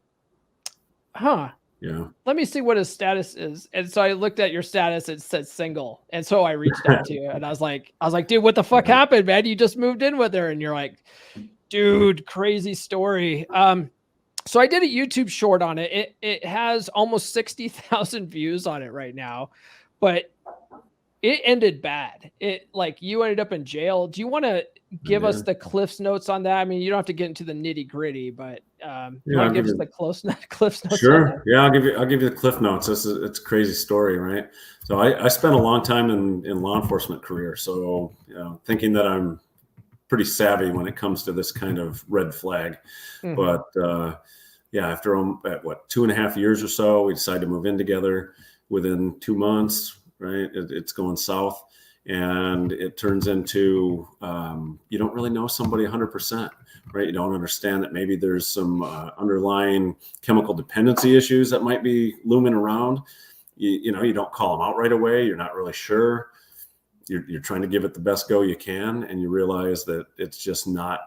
huh, yeah, let me see what his status is. And so I looked at your status, it said single. And so I reached out to you and I was like, dude, what the fuck happened, man? You just moved in with her. And you're like, dude, crazy story. So I did a YouTube short on it. It has almost 60,000 views on it right now, but it ended bad. It like you ended up in jail. Do you want to give us the Cliff's notes on that? I mean, you don't have to get into the nitty gritty, but you want to give us the Cliff's notes? Sure. Yeah, I'll give you the Cliff notes. It's a crazy story, right? So I spent a long time in law enforcement career. So thinking that I'm pretty savvy when it comes to this kind of red flag. But after 2.5 years or so, we decided to move in together. Within 2 months, right, it's going south, and it turns into you don't really know somebody 100%, right? You don't understand that maybe there's some underlying chemical dependency issues that might be looming around. You don't call them out right away. You're not really sure. You're trying to give it the best go you can, and you realize that it's just not.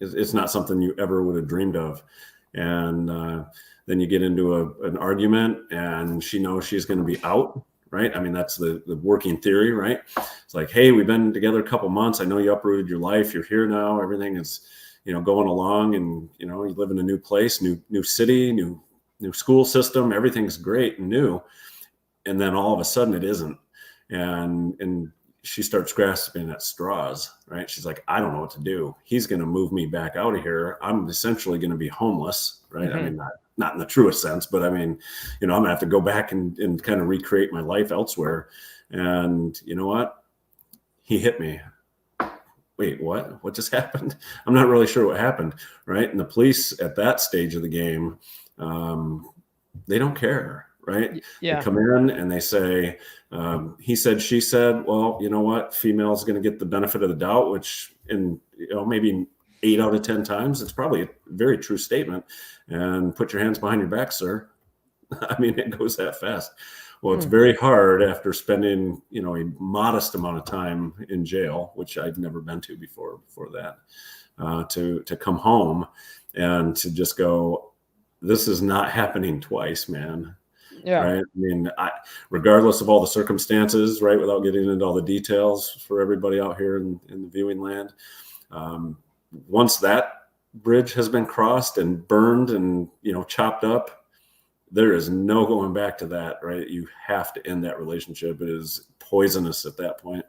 It's not something you ever would have dreamed of, and then you get into an argument, and she knows she's going to be out. Right. I mean, that's the working theory, right? It's like, hey, we've been together a couple months. I know you uprooted your life. You're here now. Everything is, going along, and, you live in a new place, new city, new school system. Everything's great and new. And then all of a sudden it isn't. And she starts grasping at straws, right? She's like, I don't know what to do. He's going to move me back out of here. I'm essentially going to be homeless, right? I mean, not in the truest sense, but I mean, I'm gonna have to go back and kind of recreate my life elsewhere. And you know what? He hit me. Wait, what? What just happened? I'm not really sure what happened, right? And the police at that stage of the game, they don't care, right? Yeah. They come in and they say, he said, she said. Well, you know what? Female's going to get the benefit of the doubt, which in maybe 8 out of 10 times, it's probably a very true statement. And put your hands behind your back, sir. I mean, it goes that fast. Well, it's very hard after spending, a modest amount of time in jail, which I'd never been to before that, to come home and to just go, this is not happening twice, man. Yeah. Right. I mean, regardless of all the circumstances, right, without getting into all the details for everybody out here in the viewing land, once that bridge has been crossed and burned and chopped up, there is no going back to that, right? You have to end that relationship. It is poisonous at that point.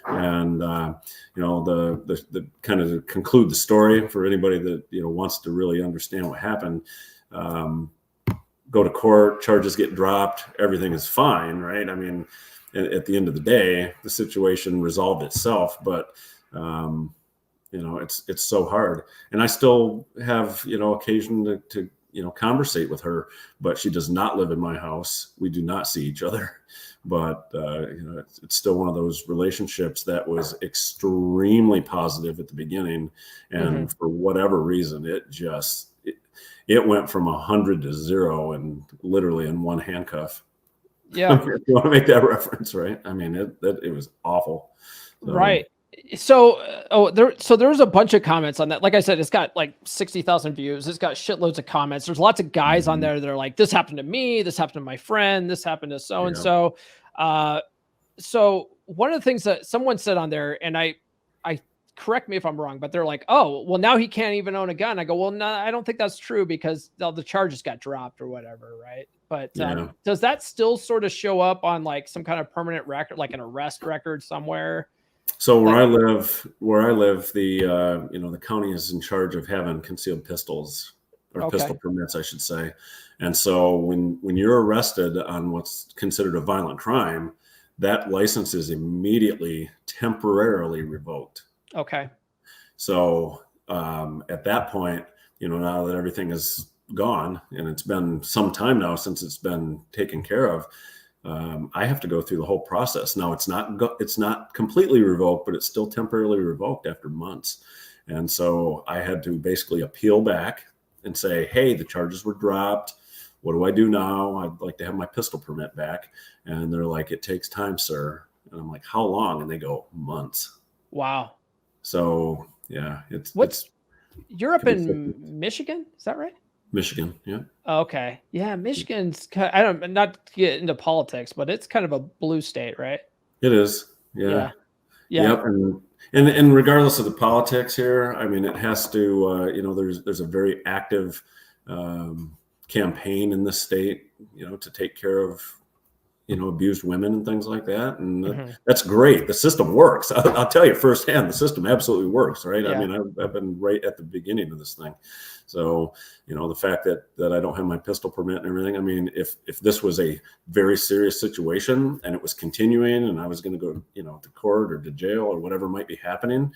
And the kind of to conclude the story for anybody that wants to really understand what happened, go to court, charges get dropped, everything is fine, right? I mean, at the end of the day, the situation resolved itself, but it's so hard. And I still have, occasion to conversate with her, but she does not live in my house. We do not see each other, but it's still one of those relationships that was extremely positive at the beginning. And for whatever reason, it went from 100 to 0 and literally in one handcuff. Yeah. If you want to make that reference, right? I mean, it was awful. So, Right. So, so there's a bunch of comments on that. Like I said, it's got like 60,000 views. It's got shitloads of comments. There's lots of guys on there that are like, this happened to me. This happened to my friend. This happened to so-and-so. So one of the things that someone said on there, and I correct me if I'm wrong, but they're like, oh, well, now he can't even own a gun. I go, well, no, I don't think that's true because the charges got dropped or whatever. Right. But does that still sort of show up on like some kind of permanent record, like an arrest record somewhere? So where I live, the the county is in charge of having concealed pistols or pistol permits, I should say. And so when you're arrested on what's considered a violent crime, that license is immediately temporarily revoked. Okay. So at that point, now that everything is gone and it's been some time now since it's been taken care of, I have to go through the whole process. Now it's not completely revoked, but it's still temporarily revoked after months. And so I had to basically appeal back and say, hey, the charges were dropped. What do I do now? I'd like to have my pistol permit back. And they're like, it takes time, sir. And I'm like, how long? And they go, months. Wow. So yeah, you're up in Michigan, is that right? Michigan, yeah. Okay, yeah, Michigan's not to get into politics, but it's kind of a blue state, right? It is, yeah. Yep. And regardless of the politics here, I mean, it has to, there's a very active campaign in this state, to take care of abused women and things like that. And that's great. The system works. I'll tell you firsthand, the system absolutely works, right? Yeah. I mean, I've been right at the beginning of this thing. So, the fact that I don't have my pistol permit and everything, I mean, if this was a very serious situation and it was continuing and I was going to go, to court or to jail or whatever might be happening,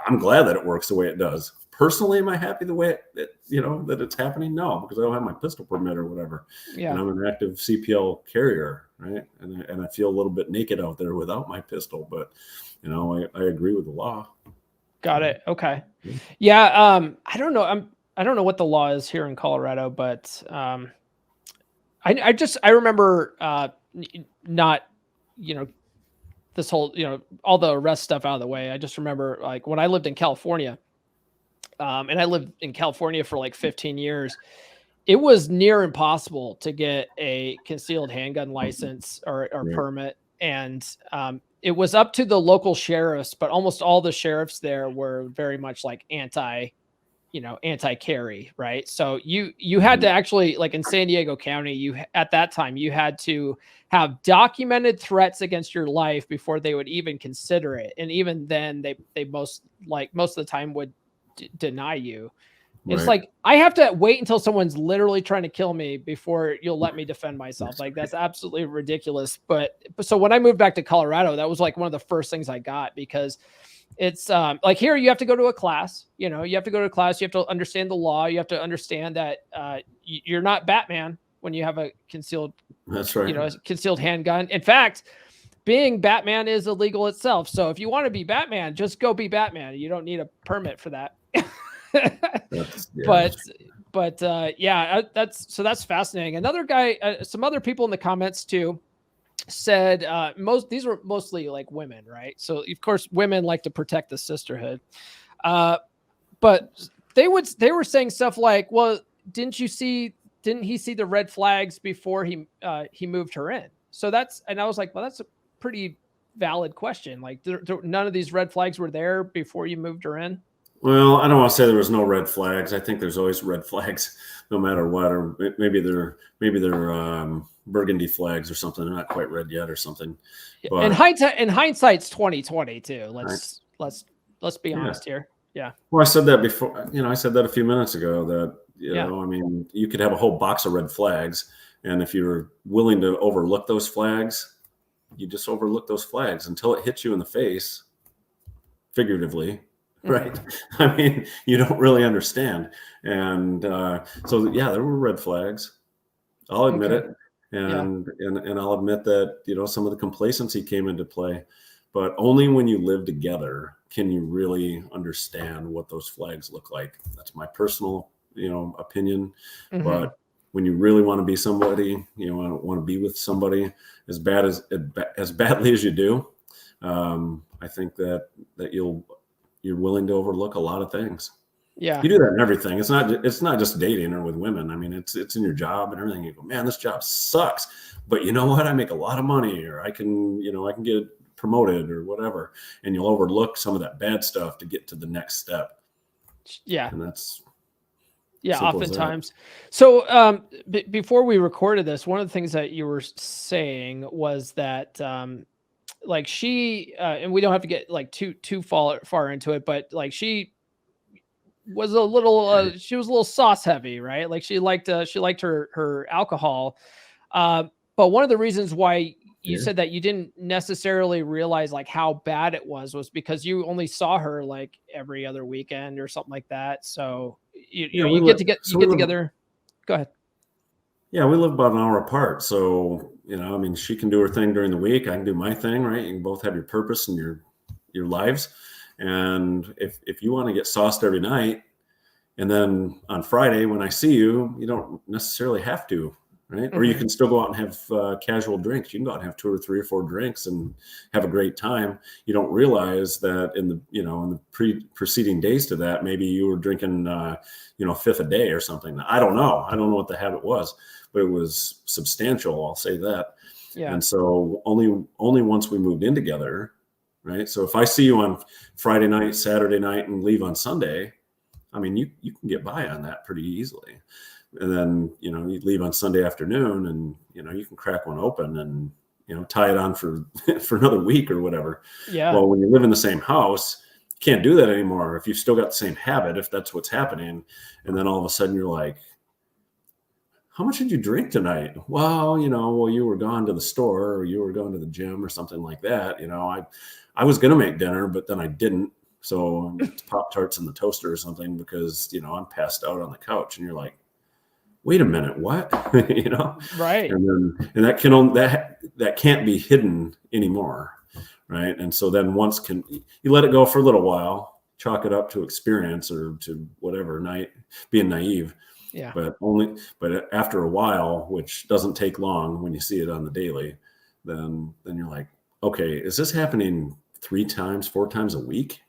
I'm glad that it works the way it does. Personally, am I happy the way that it's happening? No, because I don't have my pistol permit or whatever. Yeah. And I'm an active CPL carrier, right? And I feel a little bit naked out there without my pistol, but I agree with the law. Got it. Okay. Yeah. I don't know. I don't know what the law is here in Colorado, but I remember not, this whole, all the arrest stuff out of the way. I just remember like when I lived in California, and I lived in California for like 15 years, it was near impossible to get a concealed handgun license or permit. And it was up to the local sheriffs, but almost all the sheriffs there were very much like anti-carry, right? So you had to actually, like in San Diego County, at that time you had to have documented threats against your life before they would even consider it. And even then they most of the time would deny you. Right. It's like, I have to wait until someone's literally trying to kill me before you'll let me defend myself. Like, that's absolutely ridiculous. But so when I moved back to Colorado, that was like one of the first things I got, because it's like here you have to go to a class, you have to go to a class, you have to understand the law. You have to understand that you're not Batman when you have a concealed, that's right, a concealed handgun. In fact, being Batman is illegal itself. So if you want to be Batman, just go be Batman. You don't need a permit for that. But that's fascinating. Another guy, some other people in the comments too said, these were mostly like women, right? So of course women like to protect the sisterhood. But they were saying stuff like, well, didn't he see the red flags before he moved her in? So and I was like, well, that's a pretty valid question. Like none of these red flags were there before you moved her in. Well, I don't want to say there was no red flags. I think there's always red flags, no matter what. Or maybe they're burgundy flags or something. They're not quite red yet or something. But, in hindsight's 2020 too. Let's be honest here. Yeah. Well, I said that before. I said that a few minutes ago. That I mean, you could have a whole box of red flags, and if you're willing to overlook those flags, you just overlook those flags until it hits you in the face, figuratively. Right. I mean, you don't really understand. And so, yeah, there were red flags. I'll admit it. And I'll admit that, some of the complacency came into play, but only when you live together can you really understand what those flags look like. That's my personal, opinion. But when you really want to be somebody, want to be with somebody as badly as you do, I think that you're willing to overlook a lot of things. Yeah. You do that in everything. It's not just dating or with women. I mean, it's in your job and everything. You go, man, this job sucks, but you know what? I make a lot of money, or I can get promoted or whatever. And you'll overlook some of that bad stuff to get to the next step. Yeah. And that's oftentimes. So before we recorded this, one of the things that you were saying was that like she and we don't have to get like too far into it, but like she was a little she was a little sauce heavy, right? Like she liked her alcohol. But one of the reasons why you said that you didn't necessarily realize like how bad it was because you only saw her like every other weekend or something like that. So you get together. Go ahead. Yeah, we live about an hour apart. So, I mean, she can do her thing during the week. I can do my thing, right? You can both have your purpose and your lives. And if you want to get sauced every night, and then on Friday when I see you, you don't necessarily have to, right? Or you can still go out and have casual drinks. You can go out and have 2 or 3 or 4 drinks and have a great time. You don't realize that in the preceding days to that, maybe you were drinking, 5th a day or something. I don't know what the habit was, but it was substantial. I'll say that. Yeah. And so only once we moved in together, right? So if I see you on Friday night, Saturday night, and leave on Sunday, I mean, you can get by on that pretty easily. And then, you leave on Sunday afternoon and, you can crack one open and, tie it on for another week or whatever. Yeah. Well, when you live in the same house, you can't do that anymore. If you've still got the same habit, if that's what's happening. And then all of a sudden you're like, how much did you drink tonight? Well, you were gone to the store or you were going to the gym or something like that. I was going to make dinner, but then I didn't. So it's Pop-Tarts in the toaster or something because, I'm passed out on the couch and you're like, wait a minute, what? Right. And that can't be hidden anymore. Right. And so then you let it go for a little while, chalk it up to experience or to whatever being naive. Yeah. But after a while, which doesn't take long when you see it on the daily, then you're like, okay, is this happening 3 times, 4 times a week?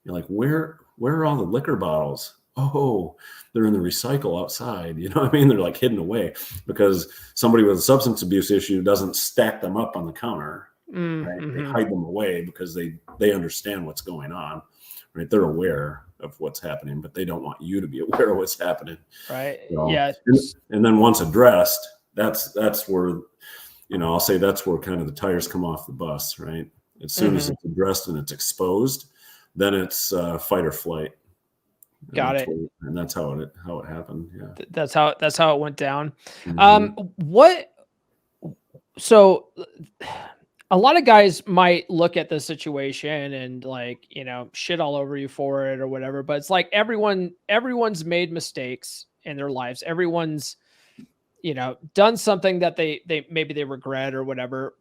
You're like, where are all the liquor bottles? Oh, they're in the recycle outside. You know what I mean? They're like hidden away because somebody with a substance abuse issue doesn't stack them up on the counter. Right? They hide them away because they understand what's going on. Right? They're aware of what's happening, but they don't want you to be aware of what's happening. Right. Yeah. And then once addressed, that's where, I'll say that's where kind of the tires come off the bus, right? As soon as it's addressed and it's exposed, then it's fight or flight. Got it. And that's how it happened. Yeah. That's how it went down. So a lot of guys might look at this situation and like, shit all over you for it or whatever, but it's like everyone's made mistakes in their lives. Everyone's, done something that they maybe they regret or whatever.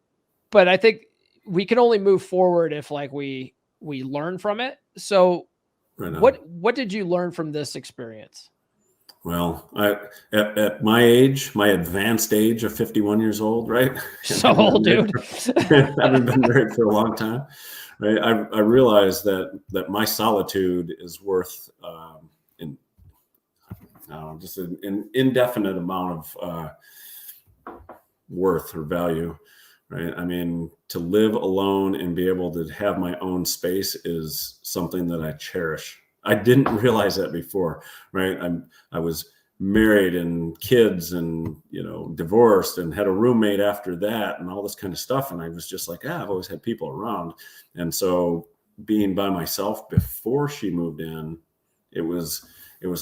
But I think we can only move forward if like we learn from it. So what did you learn from this experience? Well, at my age, my advanced age of 51 years old, right? So old, dude. Having been married for a long time, right? I realized that my solitude is worth just an indefinite amount of worth or value, right? I mean, to live alone and be able to have my own space is something that I cherish. I didn't realize that before, right? I was married and kids and, divorced and had a roommate after that and all this kind of stuff. And I was just like, I've always had people around. And so being by myself before she moved in, it was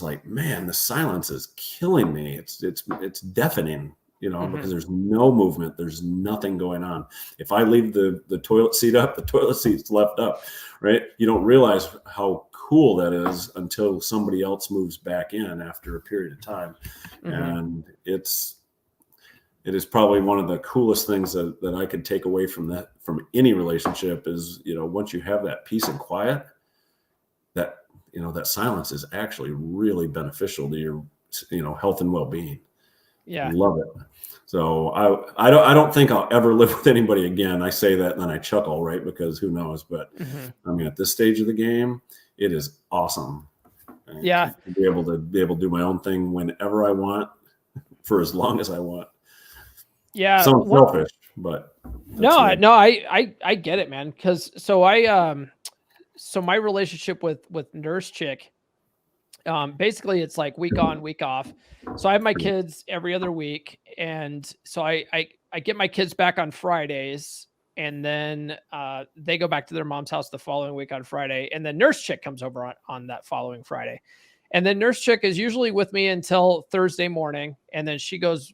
like, man, the silence is killing me. It's deafening, because there's no movement. There's nothing going on. If I leave the toilet seat up, the toilet seat's left up, right? You don't realize how cool that is until somebody else moves back in after a period of time. And it is probably one of the coolest things that I could take away from any relationship is, once you have that peace and quiet, that silence is actually really beneficial to your, health and well-being. Yeah. Love it. So I don't think I'll ever live with anybody again. I say that and then I chuckle, right? Because who knows? But I mean, at this stage of the game, it is awesome. Yeah. To be able to do my own thing whenever I want for as long as I want. Yeah. Sounds selfish, but no, no, I get it, man. Cause so so my relationship with Nurse Chick, basically it's like week on, week off. So I have my kids every other week. And so I get my kids back on Fridays, and then they go back to their mom's house the following week on Friday. And then Nurse Chick comes over on that following Friday. And then Nurse Chick is usually with me until Thursday morning. And then she goes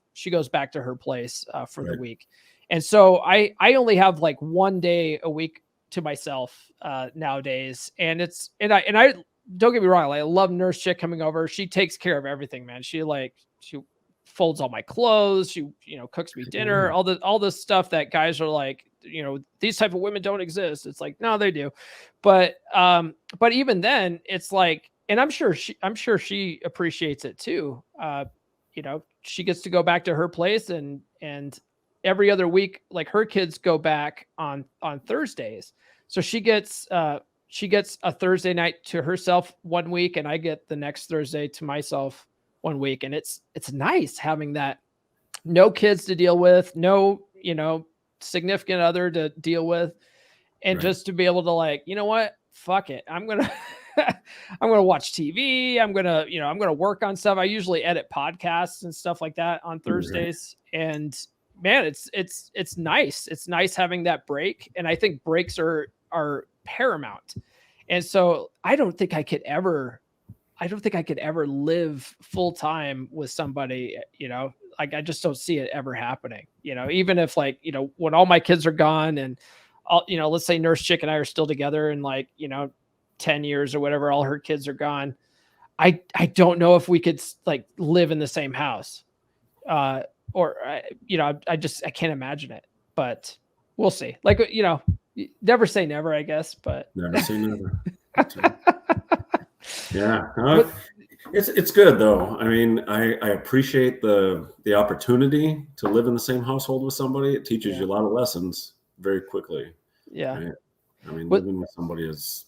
back to her place for the week. And so I only have like one day a week to myself nowadays. And I don't get me wrong, I love Nurse Chick coming over. She takes care of everything, man. She folds all my clothes. She, cooks me dinner, all this stuff that guys are like, these type of women don't exist. It's like, no, they do. But even then it's like, and I'm sure she appreciates it too. She gets to go back to her place and every other week, like her kids go back on Thursdays. So she gets a Thursday night to herself one week, and I get the next Thursday to myself one week. And it's nice having that, no kids to deal with, no, significant other to deal with. And just to be able to like, you know what, fuck it. I'm going to watch TV. I'm going to work on stuff. I usually edit podcasts and stuff like that on Thursdays. And man, it's nice. It's nice having that break. And I think breaks are paramount. And so I don't think I could ever live full time with somebody, like I just don't see it ever happening, even if like, when all my kids are gone and all, let's say Nurse Chick and I are still together and like, 10 years or whatever, all her kids are gone. I don't know if we could like live in the same house. I can't imagine it, but we'll see. Like, never say never, I guess, but never say never. Yeah. It's good though. I mean, I appreciate the opportunity to live in the same household with somebody. It teaches you a lot of lessons very quickly. Yeah. Right? I mean, living with somebody is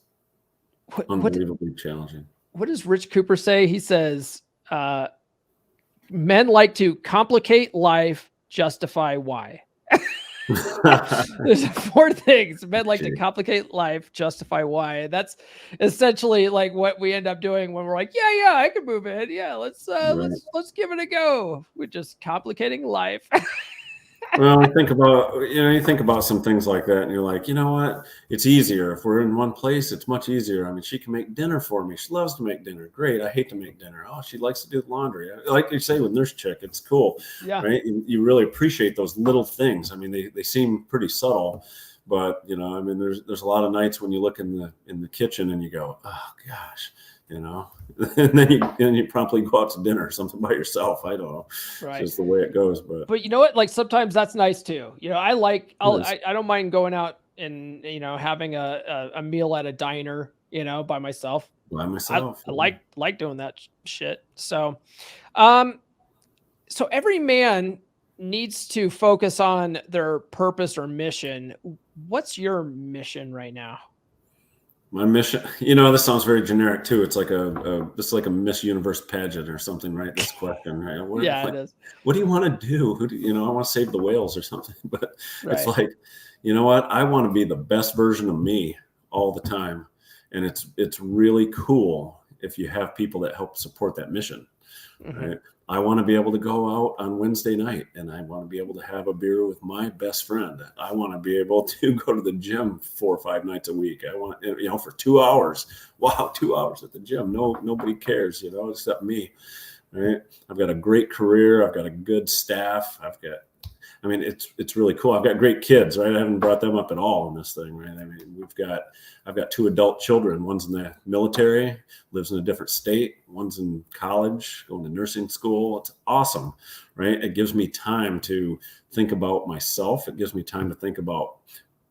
unbelievably challenging. What does Rich Cooper say? He says, men like to complicate life, justify why. There's 4 things men like to complicate life, justify why. That's essentially like what we end up doing when we're like, yeah, I can move in. Yeah, let's give it a go. We're just complicating life. Well, you think about some things like that, and you're like, you know what? It's easier if we're in one place. It's much easier. I mean, she can make dinner for me. She loves to make dinner. Great. I hate to make dinner. Oh, she likes to do the laundry. Like you say with Nurse Chick, it's cool. Yeah. Right. You really appreciate those little things. I mean, they seem pretty subtle, but I mean, there's a lot of nights when you look in the kitchen and you go, oh gosh. And then you promptly go out to dinner or something by yourself. I don't know. Right. It's just the way it goes. But you know what? Like sometimes that's nice too. I don't mind going out and, having a meal at a diner, by myself. By myself. I like doing that shit. So, so every man needs to focus on their purpose or mission. What's your mission right now? My mission, this sounds very generic too. It's like it's like a Miss Universe pageant or something, right? This question, right? It is. What do you want to do? I want to save the whales or something. But It's like, you know what? I want to be the best version of me all the time, and it's really cool if you have people that help support that mission. Right? I want to be able to go out on Wednesday night and I want to be able to have a beer with my best friend. I want to be able to go to the gym 4 or 5 nights a week. I want, for 2 hours. Wow, 2 hours at the gym. Nobody cares, except me. Right? I've got a great career. I've got a good staff. It's really cool. I've got great kids, right? I haven't brought them up at all in this thing, right? I mean, I've got 2 adult children. One's in the military, lives in a different state. One's in college, going to nursing school. It's awesome, right? It gives me time to think about myself. It gives me time to think about,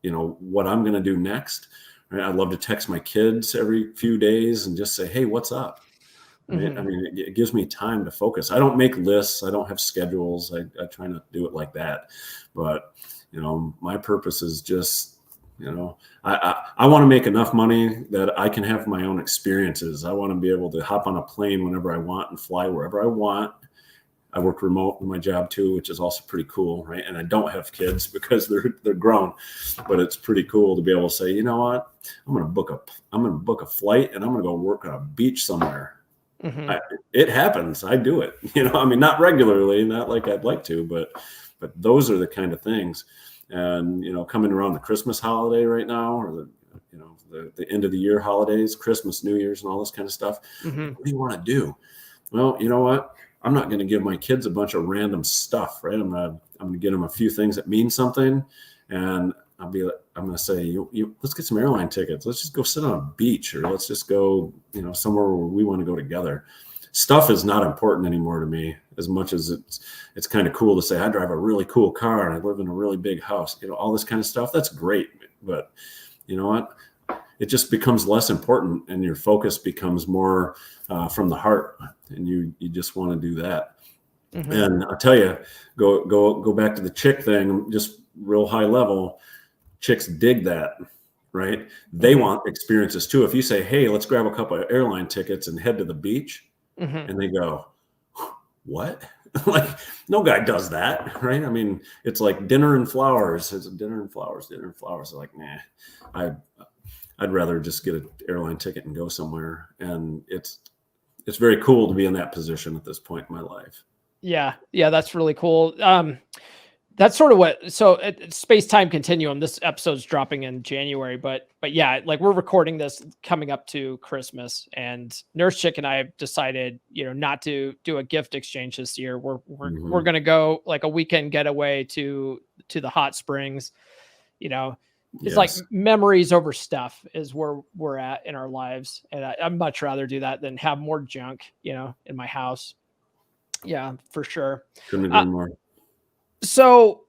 what I'm going to do next. Right? I love to text my kids every few days and just say, hey, what's up? right? I mean, it gives me time to focus. I don't make lists. I don't have schedules. I try not to do it like that. But, my purpose is just, I want to make enough money that I can have my own experiences. I want to be able to hop on a plane whenever I want and fly wherever I want. I work remote in my job too, which is also pretty cool, right? And I don't have kids because they're grown, but it's pretty cool to be able to say, you know what, I'm going to book a flight and I'm going to go work on a beach somewhere. It happens. I do it. I mean, not regularly, not like I'd like to, but those are the kind of things. And coming around the Christmas holiday right now, or the end of the year holidays, Christmas, New Year's, and all this kind of stuff. What do you want to do? Well, you know what? I'm not going to give my kids a bunch of random stuff, right? I'm going to get them a few things that mean something, and I'm going to say, let's get some airline tickets. Let's just go sit on a beach, or let's just go, somewhere where we want to go together. Stuff is not important anymore to me, as much as it's kind of cool to say I drive a really cool car and I live in a really big house. All this kind of stuff. That's great, but you know what? It just becomes less important, and your focus becomes more from the heart, and you just want to do that. And I'll tell you, go back to the chick thing, just real high level. Chicks dig that, right? They want experiences too. If you say, hey, let's grab a couple of airline tickets and head to the beach, and they go, what? Like, no guy does that, right? I mean, it's like dinner and flowers. It's dinner and flowers. They're like, nah, I'd rather just get an airline ticket and go somewhere. And it's very cool to be in that position at this point in my life. Yeah. That's really cool. That's sort of so space-time continuum, this episode's dropping in January, but yeah, like we're recording this coming up to Christmas, and Nurse Chick and I have decided, not to do a gift exchange this year. We're going to go like a weekend getaway to the hot springs. It's like memories over stuff is where we're at in our lives. And I'd much rather do that than have more junk, in my house. Yeah, for sure. Couldn't agree more. So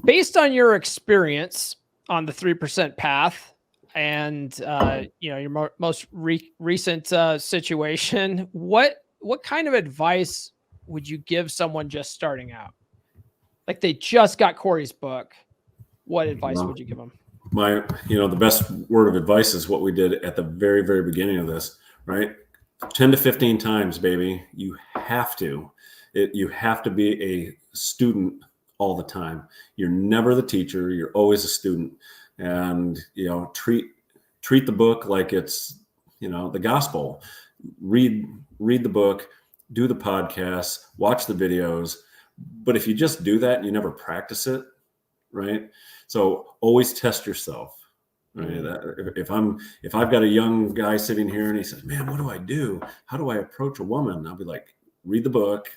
based on your experience on the 3% path and, your most recent situation, what kind of advice would you give someone just starting out? Like they just got Corey's book. What advice would you give them? The best word of advice is what we did at the very, very beginning of this, right? 10 to 15 times, baby. You have to be a student all the time. You're never the teacher. You're always a student, and, treat the book like it's, the gospel. Read the book, do the podcasts, watch the videos. But if you just do that and you never practice it, right? So always test yourself. Right? If I've got a young guy sitting here and he says, man, what do I do? How do I approach a woman? I'll be like, read the book,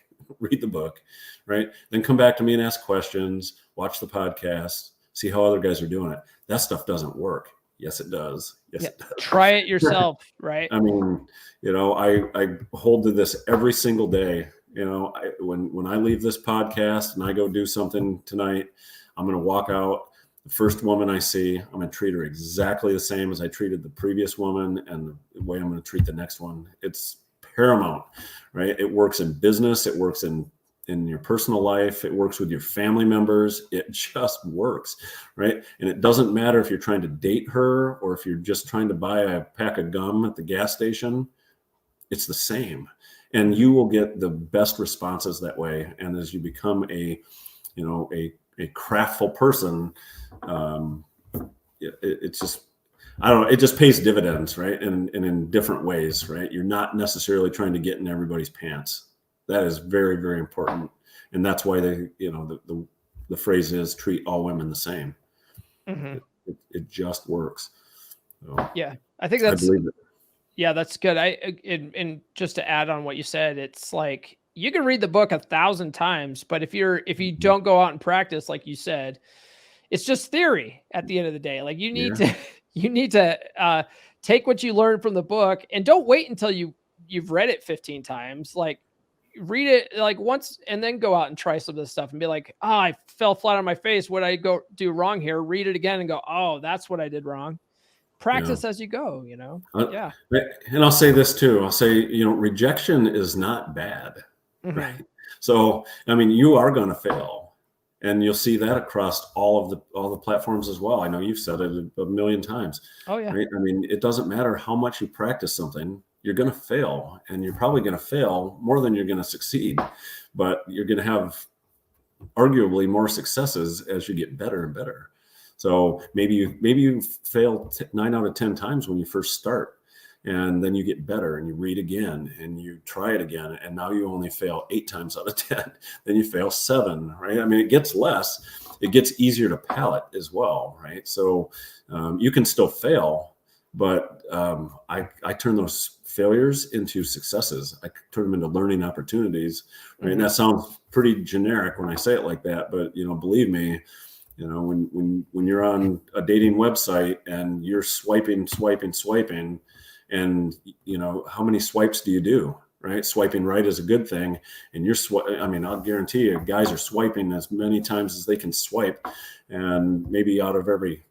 right? Then come back to me and ask questions, watch the podcast, see how other guys are doing it. That stuff doesn't work. Yes, it does. Yes, it does. Try it yourself, right? I mean, I hold to this every single day. When I leave this podcast and I go do something tonight, I'm going to walk out. The first woman I see, I'm going to treat her exactly the same as I treated the previous woman, and the way I'm going to treat the next one. It's paramount, right? It works in business. It works in your personal life. It works with your family members. It just works, right? And it doesn't matter if you're trying to date her or if you're just trying to buy a pack of gum at the gas station. It's the same. And you will get the best responses that way. And as you become a craftful person, it's just, I don't know, it just pays dividends, right? And in different ways, right? You're not necessarily trying to get in everybody's pants. That is very, very important. And that's why the phrase is treat all women the same. It just works. So, yeah, I think that's, that's good. And just to add on what you said, it's like, you can read the book 1,000 times, but if you don't go out and practice, like you said, it's just theory at the end of the day. Like you need to take what you learned from the book, and don't wait until you've read it 15 times. Like read it like once and then go out and try some of this stuff and be like, oh, I fell flat on my face. What did I go do wrong here? Read it again and go, oh, that's what I did wrong. practice as you go, you know? Yeah. And I'll say this too. I'll say, rejection is not bad, Mhm. right? So, I mean, you are going to fail, and you'll see that across all the platforms as well. I know you've said it a million times. Oh yeah. Right? I mean, it doesn't matter how much you practice something, you're going to fail, and you're probably going to fail more than you're going to succeed, but you're going to have arguably more successes as you get better and better. So maybe you fail 9 out of 10 times when you first start, and then you get better and you read again and you try it again, and now you only fail 8 times out of 10. Then you fail 7, right? I mean, it gets less. It gets easier to palate as well, right? So you can still fail, but I turn those failures into successes. I turn them into learning opportunities, right? Mhm. And that sounds pretty generic when I say it like that, but believe me, when you're on a dating website and you're swiping, and how many swipes do you do, right? Swiping right is a good thing, and I mean, I'll guarantee you, guys are swiping as many times as they can swipe, and maybe out of every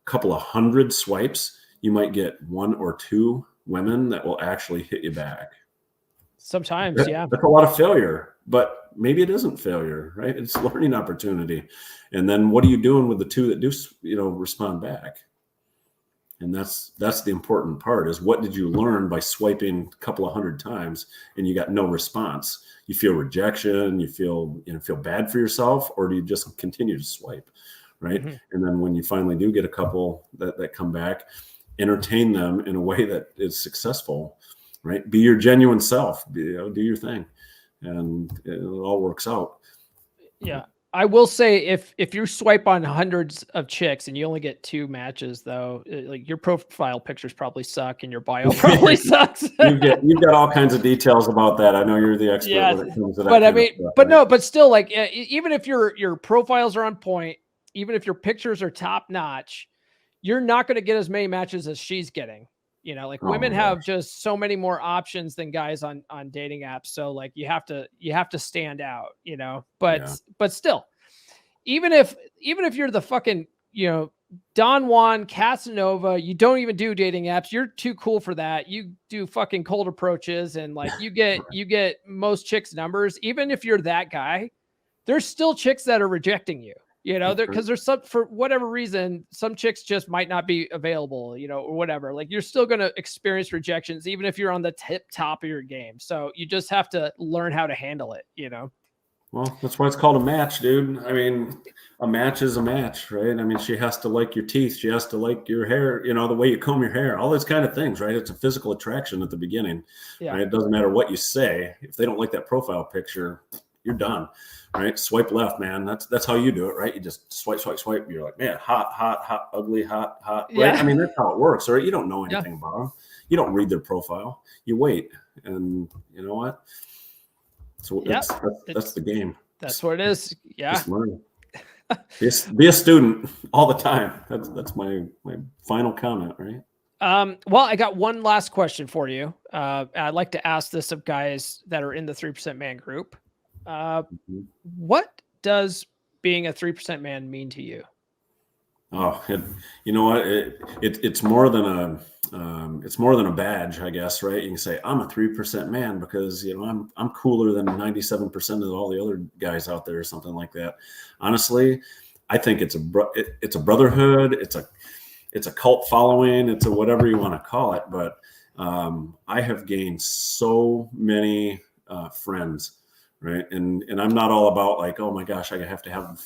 couple of hundred swipes, you might get 1 or 2 women that will actually hit you back. Sometimes, yeah. That's a lot of failure, but maybe it isn't failure, right? It's learning opportunity. And then what are you doing with the 2 that do, respond back? And that's the important part, is what did you learn by swiping a couple of hundred times and you got no response? You feel rejection, you feel bad for yourself, or do you just continue to swipe, right? Mhm. And then when you finally do get a couple that come back, entertain them in a way that is successful, right? Be your genuine self, do your thing, and it all works out. Yeah. I will say, if you swipe on hundreds of chicks and you only get 2 matches, though, like, your profile pictures probably suck and your bio probably sucks. You've got all kinds of details about that. I know you're the expert Yeah, when it comes to that. but I kind of mean, stuff, but right? no, but still, like, even if your profiles are on point, even if your pictures are top notch, you're not going to get as many matches as she's getting. Like, Oh women my have gosh. just so many more options than guys on dating apps. So, like, you have to stand out. But Yeah. but still, even if you're the fucking, Don Juan Casanova, you don't even do dating apps. You're too cool for that. You do fucking cold approaches, and like, you get most chicks' numbers. Even if you're that guy, there's still chicks that are rejecting you. Because there's some, for whatever reason, some chicks just might not be available, or whatever. Like, you're still going to experience rejections, even if you're on the top of your game. So you just have to learn how to handle it. Well, that's why it's called a match, dude. I mean, a match is a match, right? I mean, she has to like your teeth. She has to like your hair, the way you comb your hair, all those kind of things, right? It's a physical attraction at the beginning, Yeah. right? It doesn't matter what you say. If they don't like that profile picture, you're done, right? Swipe left, man. That's how you do it, right? You just swipe. You're like, man, hot, ugly, hot, right? Yeah. I mean, that's how it works, right? You don't know Yeah. anything about them. You don't read their profile. You wait, and you know what? So that's the game. That's what it is. Yeah. Just learn. Be a student all the time. That's my final comment, right? Well, I got one last question for you. I'd like to ask this of guys that are in the 3% man group. What does being a 3% man mean to you? Oh, you know what? It's more than a badge, I guess, right? You can say I'm a 3% man because I'm cooler than 97% of all the other guys out there, or something like that. Honestly, I think it's a brotherhood. It's a cult following. It's a whatever you want to call it. But I have gained so many friends. Right. And I'm not all about like, oh my gosh, I have to have,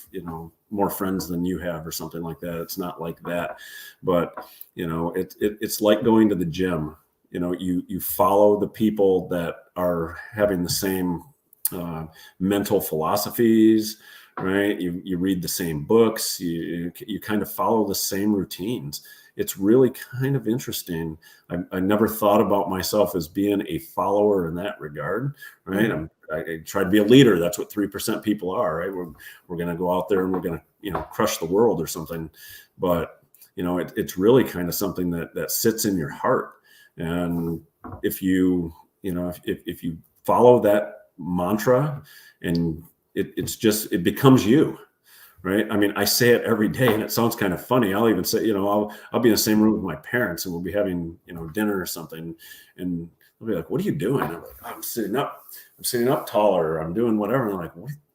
more friends than you have or something like that. It's not like that. But, it's like going to the gym. You follow the people that are having the same mental philosophies, right? You read the same books. You kind of follow the same routines. It's really kind of interesting. I never thought about myself as being a follower in that regard, right? I try to be a leader. That's what 3% people are, right? We're going to go out there and we're going to, crush the world or something. But, it's really kind of something that sits in your heart. And if you follow that mantra, and it becomes you, right? I mean, I say it every day and it sounds kind of funny. I'll even say, I'll be in the same room with my parents and we'll be having, dinner or something. And they'll be like, what are you doing? I'm like, I'm sitting up taller. I'm doing whatever. And I'm like,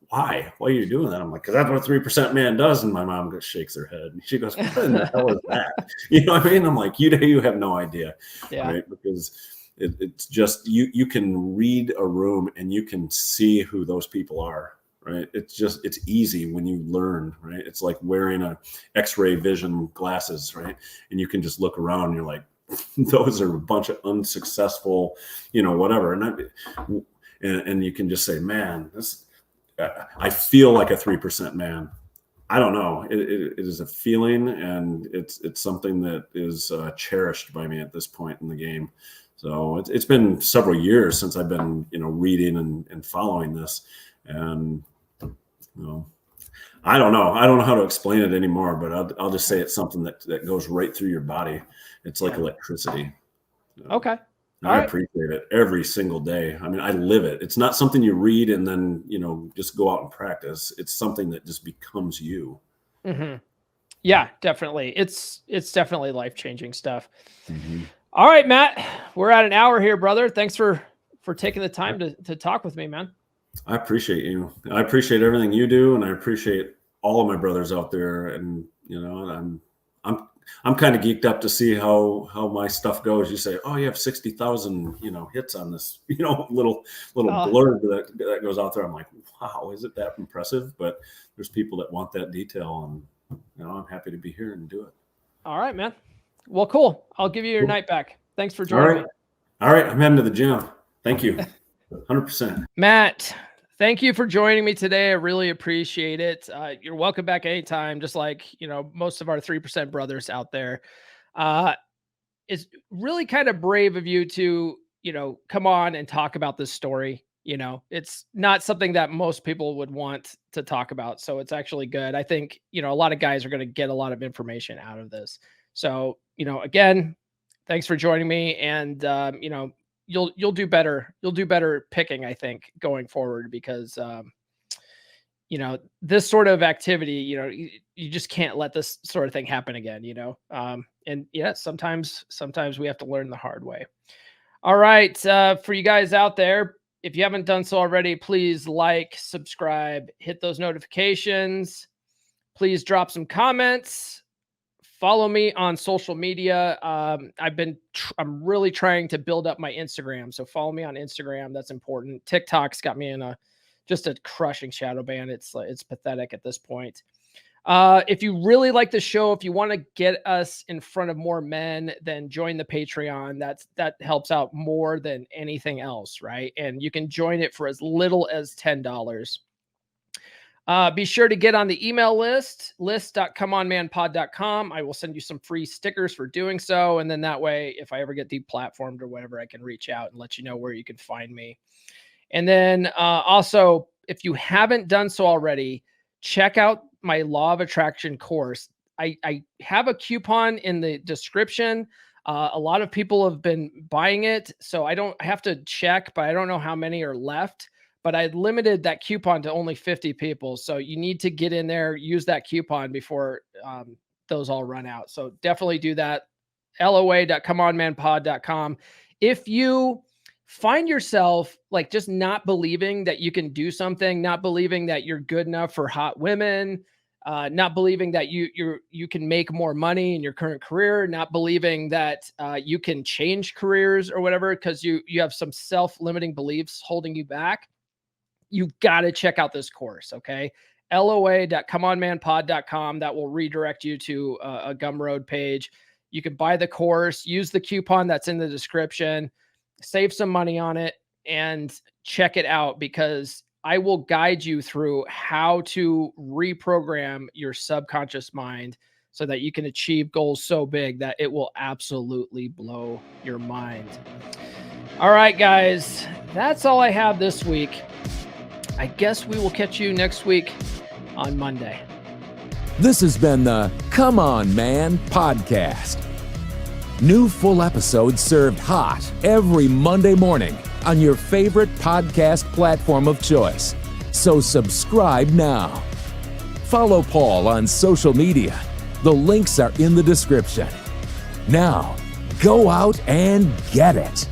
why are you doing that? I'm like, because that's what 3% man does. And my mom just shakes her head. And she goes, what in the hell is that? You know what I mean? I'm like, you have no idea. Yeah. Right? Because it's just, you can read a room and you can see who those people are. Right. It's easy when you learn, right? It's like wearing a X-ray vision glasses, right? And you can just look around and you're like, those are a bunch of unsuccessful, whatever. And you can just say, man, I feel like a 3% man. I don't know. It is a feeling, and it's something that is cherished by me at this point in the game. So it's been several years since I've been, reading and following this. And I don't know. I don't know how to explain it anymore, but I'll just say it's something that goes right through your body. It's like electricity. Okay. I appreciate it every single day. I mean, I live it. It's not something you read and then, just go out and practice. It's something that just becomes you. Mm-hmm. Yeah, definitely. It's definitely life-changing stuff. Mm-hmm. All right, Matt, we're at an hour here, brother. Thanks for taking the time to talk with me, man. I appreciate you. I appreciate everything you do, and I appreciate all of my brothers out there. And I'm kind of geeked up to see how my stuff goes. You say, oh, you have 60,000 hits on this little blurb that goes out there. I'm like, wow, is it that impressive? But there's people that want that detail, and I'm happy to be here and do it. All right, man. Well, cool. I'll give you your night back. Thanks for joining me. All right, I'm heading to the gym. Thank you. 100%. Matt, thank you for joining me today. I really appreciate it. You're welcome back anytime, just like, most of our 3% brothers out there. It's really kind of brave of you to, come on and talk about this story. It's not something that most people would want to talk about. So it's actually good. I think, a lot of guys are going to get a lot of information out of this. So, again, thanks for joining me. And, you'll do better. You'll do better picking, I think, going forward, because, this sort of activity, you just can't let this sort of thing happen again, and yeah, sometimes we have to learn the hard way. All right. For you guys out there, if you haven't done so already, please like, subscribe, hit those notifications. Please drop some comments. Follow me on social media. I'm really trying to build up my Instagram. So follow me on Instagram. That's important. TikTok's got me in just a crushing shadow ban. It's pathetic at this point. If you really like the show, if you want to get us in front of more men, then join the Patreon. That helps out more than anything else, right? And you can join it for as little as $10. Be sure to get on the email list.comeonmanpod.com. I will send you some free stickers for doing so. And then that way, if I ever get deplatformed or whatever, I can reach out and let you know where you can find me. And then also, if you haven't done so already, check out my Law of Attraction course. I have a coupon in the description. A lot of people have been buying it, so I have to check, but I don't know how many are left. But I limited that coupon to only 50 people. So you need to get in there, use that coupon before those all run out. So definitely do that. LOA.comeonmanpod.com. If you find yourself like just not believing that you can do something, not believing that you're good enough for hot women, not believing that you can make more money in your current career, not believing that you can change careers or whatever, because you have some self-limiting beliefs holding you back, you've got to check out this course, okay? LOA.comeonmanpod.com. That will redirect you to a Gumroad page. You can buy the course, use the coupon that's in the description, save some money on it, and check it out, because I will guide you through how to reprogram your subconscious mind so that you can achieve goals so big that it will absolutely blow your mind. All right, guys, that's all I have this week. I guess we will catch you next week on Monday. This has been the Come On Man podcast. New full episodes served hot every Monday morning on your favorite podcast platform of choice. So subscribe now. follow Paul on social media. The links are in the description. Now, go out and get it.